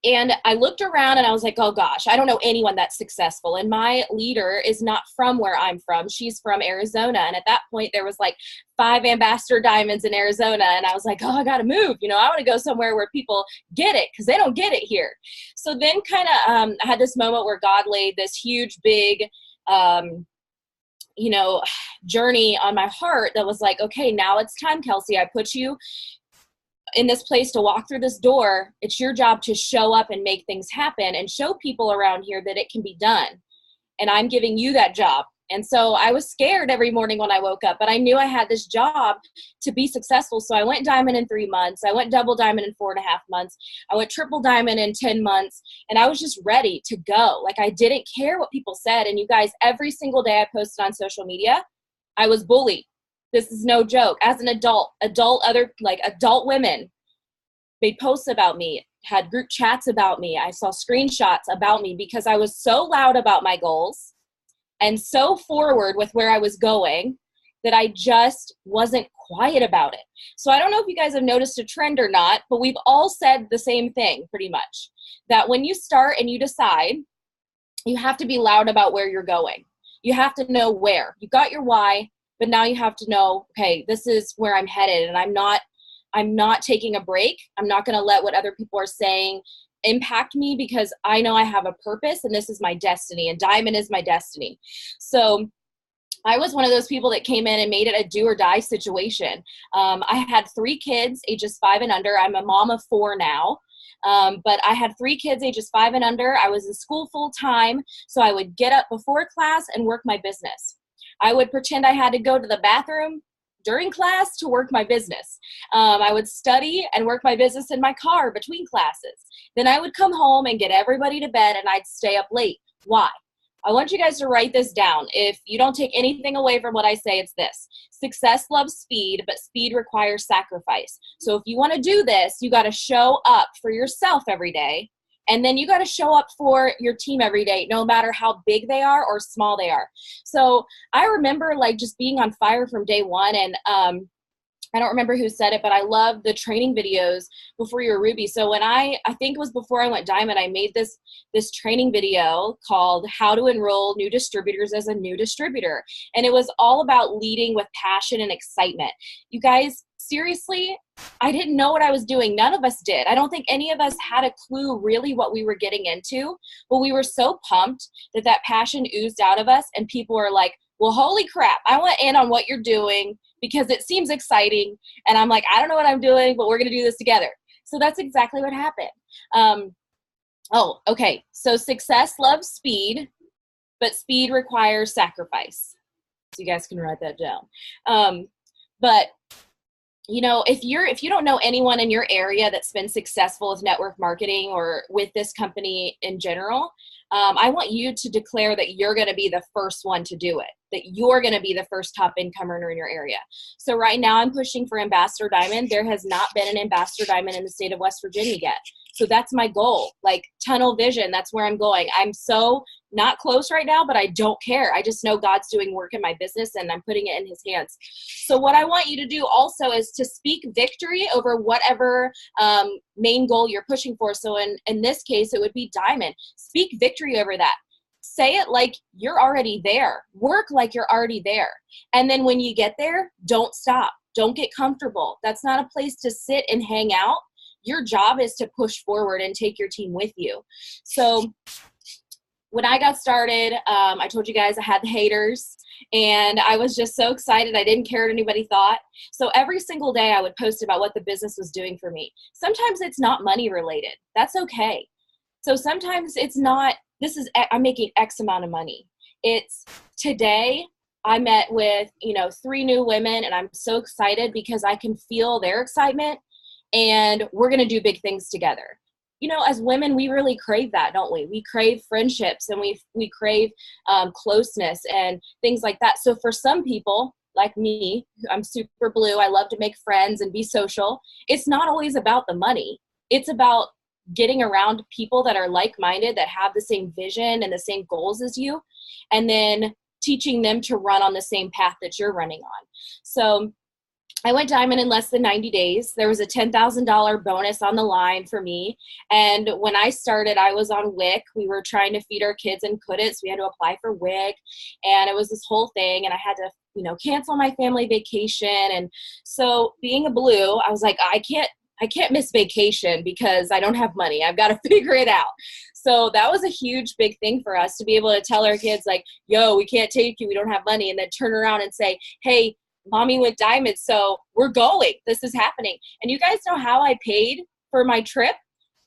And I looked around and I was like, oh gosh, I don't know anyone that's successful. And my leader is not from where I'm from. She's from Arizona. And at that point there was like 5 ambassador diamonds in Arizona. And I was like, oh, I got to move. You know, I want to go somewhere where people get it because they don't get it here. So then kind of I had this moment where God laid this huge, big, journey on my heart that was like, okay, now it's time, Kelsey. I put you in this place to walk through this door. It's your job to show up and make things happen and show people around here that it can be done. And I'm giving you that job. And so I was scared every morning when I woke up, but I knew I had this job to be successful. So I went diamond in 3 months. I went double diamond in 4.5 months. I went triple diamond in 10 months. And I was just ready to go. Like I didn't care what people said. And you guys, every single day I posted on social media, I was bullied. This is no joke. As an adult women made posts about me, had group chats about me. I saw screenshots about me because I was so loud about my goals and so forward with where I was going that I just wasn't quiet about it. So I don't know if you guys have noticed a trend or not, but we've all said the same thing pretty much, that when you start and you decide, you have to be loud about where you're going. You have to know where. You got your why. But now you have to know, okay, this is where I'm headed, and I'm not taking a break. I'm not going to let what other people are saying impact me because I know I have a purpose and this is my destiny, and diamond is my destiny. So I was one of those people that came in and made it a do or die situation. I had 3 kids, ages 5 and under. I'm a mom of 4 now. But I had 3 kids ages 5 and under. I was in school full time. So I would get up before class and work my business. I would pretend I had to go to the bathroom during class to work my business. I would study and work my business in my car between classes. Then I would come home and get everybody to bed, and I'd stay up late. Why? I want you guys to write this down. If you don't take anything away from what I say, it's this. Success loves speed, but speed requires sacrifice. So if you want to do this, you got to show up for yourself every day. And then you got to show up for your team every day, no matter how big they are or small they are. So I remember like just being on fire from day one. And I don't remember who said it, but I love the training videos before you were Ruby. So when I think it was before I went diamond, I made this training video called How to Enroll New Distributors as a New Distributor. And it was all about leading with passion and excitement. You guys, seriously, I didn't know what I was doing. None of us did. I don't think any of us had a clue really what we were getting into, but we were so pumped that passion oozed out of us, and people were like, well, holy crap, I want in on what you're doing because it seems exciting. And I'm like, I don't know what I'm doing, but we're going to do this together. So that's exactly what happened. Okay. So success loves speed, but speed requires sacrifice. So you guys can write that down. But you know, if you don't know anyone in your area that's been successful with network marketing or with this company in general, I want you to declare that you're going to be the first one to do it, that you're going to be the first top income earner in your area. So right now I'm pushing for Ambassador Diamond. There has not been an Ambassador Diamond in the state of West Virginia yet. So that's my goal, like tunnel vision. That's where I'm going. I'm so not close right now, but I don't care. I just know God's doing work in my business and I'm putting it in his hands. So what I want you to do also is to speak victory over whatever main goal you're pushing for. So in this case, it would be diamond. Speak victory over that. Say it like you're already there. Work like you're already there. And then when you get there, don't stop. Don't get comfortable. That's not a place to sit and hang out. Your job is to push forward and take your team with you. So when I got started, I told you guys I had the haters, and I was just so excited. I didn't care what anybody thought. So every single day I would post about what the business was doing for me. Sometimes it's not money related. That's okay. So sometimes it's not, I'm making X amount of money. It's today I met with, 3 new women, and I'm so excited because I can feel their excitement, and we're going to do big things together. As women, we really crave that, don't we? We crave friendships, and we crave closeness and things like that. So for some people, like me, I'm super blue. I love to make friends and be social. It's not always about the money. It's about getting around people that are like-minded, that have the same vision and the same goals as you, and then teaching them to run on the same path that you're running on. So I went diamond in less than 90 days. There was a $10,000 bonus on the line for me. And when I started, I was on WIC. We were trying to feed our kids and couldn't, so we had to apply for WIC. And it was this whole thing, and I had to, cancel my family vacation. And so being a blue, I was like, I can't miss vacation because I don't have money. I've got to figure it out. So that was a huge, big thing for us to be able to tell our kids like, yo, we can't take you. We don't have money. And then turn around and say, hey, mommy went diamond, so we're going. This is happening. And you guys know how I paid for my trip?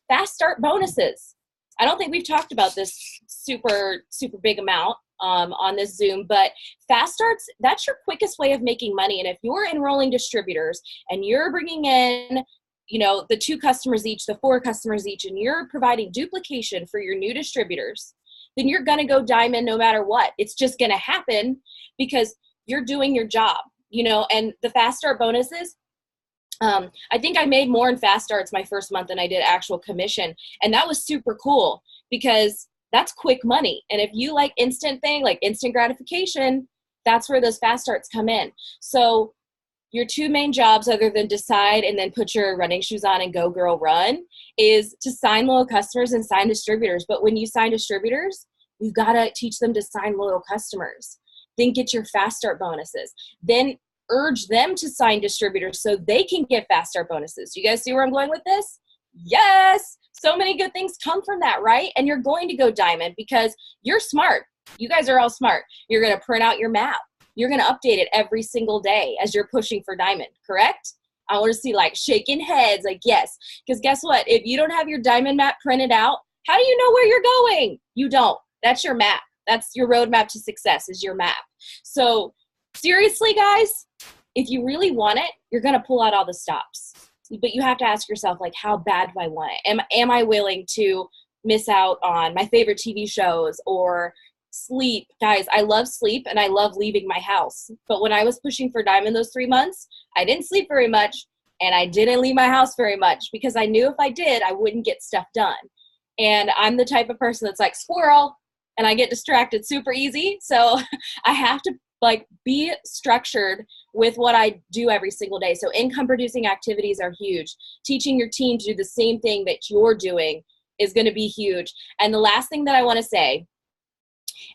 Fast start bonuses. I don't think we've talked about this super, super big amount on this Zoom, but fast starts, that's your quickest way of making money. And if you're enrolling distributors and you're bringing in, the 2 customers each, the 4 customers each, and you're providing duplication for your new distributors, then you're going to go diamond no matter what. It's just going to happen because you're doing your job. And the fast start bonuses, I think I made more in fast starts my first month than I did actual commission. And that was super cool because that's quick money. And if you like instant gratification, that's where those fast starts come in. So your 2 main jobs, other than decide and then put your running shoes on and go girl run, is to sign loyal customers and sign distributors. But when you sign distributors, you've got to teach them to sign loyal customers. Then get your fast start bonuses. Then urge them to sign distributors so they can get fast start bonuses. You guys see where I'm going with this? Yes. So many good things come from that, right? And you're going to go diamond because you're smart. You guys are all smart. You're going to print out your map. You're going to update it every single day as you're pushing for diamond, correct? I want to see shaking heads, yes. Because guess what? If you don't have your diamond map printed out, how do you know where you're going? You don't. That's your map. That's your roadmap to success, is your map. So seriously, guys, if you really want it, you're going to pull out all the stops. But you have to ask yourself, how bad do I want it? Am I willing to miss out on my favorite TV shows or sleep? Guys, I love sleep and I love leaving my house. But when I was pushing for diamond those 3 months, I didn't sleep very much and I didn't leave my house very much because I knew if I did, I wouldn't get stuff done. And I'm the type of person that's like squirrel, and I get distracted super easy. So I have to be structured with what I do every single day. So income producing activities are huge. Teaching your team to do the same thing that you're doing is going to be huge. And the last thing that I want to say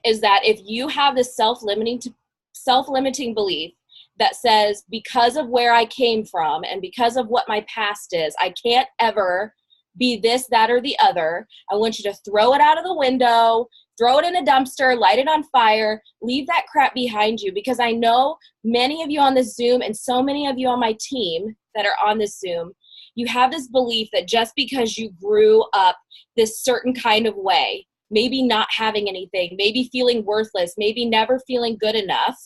is that if you have this self-limiting belief that says, because of where I came from and because of what my past is, I can't ever be this, that, or the other, I want you to throw it out of the window, throw it in a dumpster, light it on fire, leave that crap behind you, because I know many of you on this Zoom and so many of you on my team that are on this Zoom, you have this belief that just because you grew up this certain kind of way, maybe not having anything, maybe feeling worthless, maybe never feeling good enough,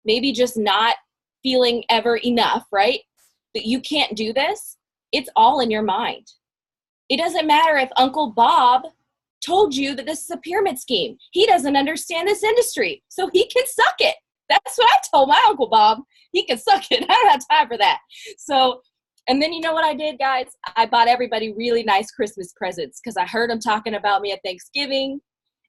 maybe just not feeling ever enough, right? That you can't do this. It's all in your mind. It doesn't matter if Uncle Bob told you that this is a pyramid scheme. He doesn't understand this industry, so he can suck it. That's what I told my Uncle Bob. He can suck it. I don't have time for that. So And then you know what I did, guys? I bought everybody really nice Christmas presents because I heard them talking about me at Thanksgiving.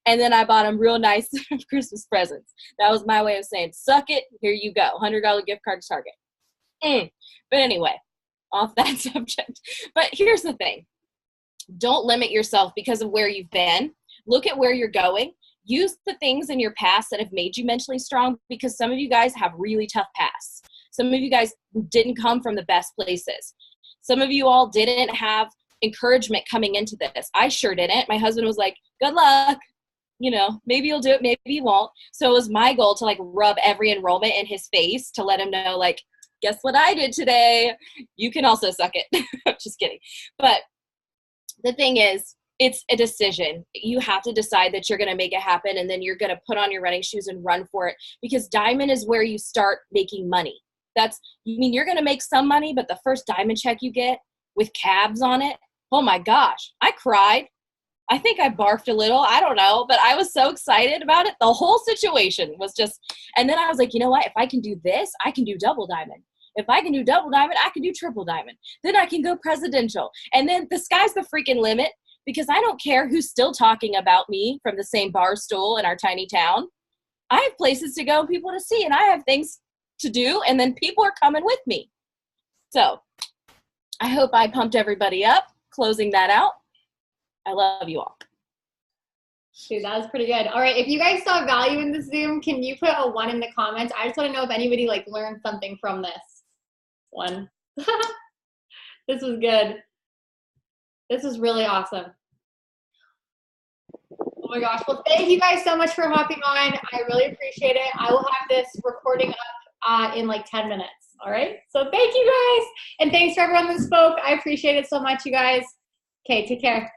And then I bought them real nice Christmas presents. That was my way of saying, suck it, here you go. $100 gift card to Target. But anyway, off that subject. But here's the thing. Don't limit yourself because of where you've been. Look at where you're going. Use the things in your past that have made you mentally strong, because some of you guys have really tough pasts. Some of you guys didn't come from the best places. Some of you all didn't have encouragement coming into this. I sure didn't. My husband was like, good luck. You know, maybe you'll do it, maybe you won't. So it was my goal to like rub every enrollment in his face to let him know, like, guess what I did today? You can also suck it. Just kidding. But the thing is, it's a decision. You have to decide that you're going to make it happen, and then you're going to put on your running shoes and run for it, because diamond is where you start making money. You're going to make some money, but the first diamond check you get with cabs on it, oh my gosh, I cried. I think I barfed a little. I don't know, but I was so excited about it. The whole situation was just, and then I was like, you know what? If I can do this, I can do double diamond. If I can do double diamond, I can do triple diamond. Then I can go presidential. And then the sky's the freaking limit, because I don't care who's still talking about me from the same bar stool in our tiny town. I have places to go, people to see, and I have things to do, and then people are coming with me. So I hope I pumped everybody up, closing that out. I love you all. Dude, that was pretty good. All right, if you guys saw value in this Zoom, can you put a 1 in the comments? I just want to know if anybody like learned something from this. 1. This was good. This was really awesome. Oh my gosh. Well, thank you guys so much for hopping on. I really appreciate it. I will have this recording up in like 10 minutes. All right. So thank you guys. And thanks for everyone that spoke. I appreciate it so much, you guys. Okay, take care.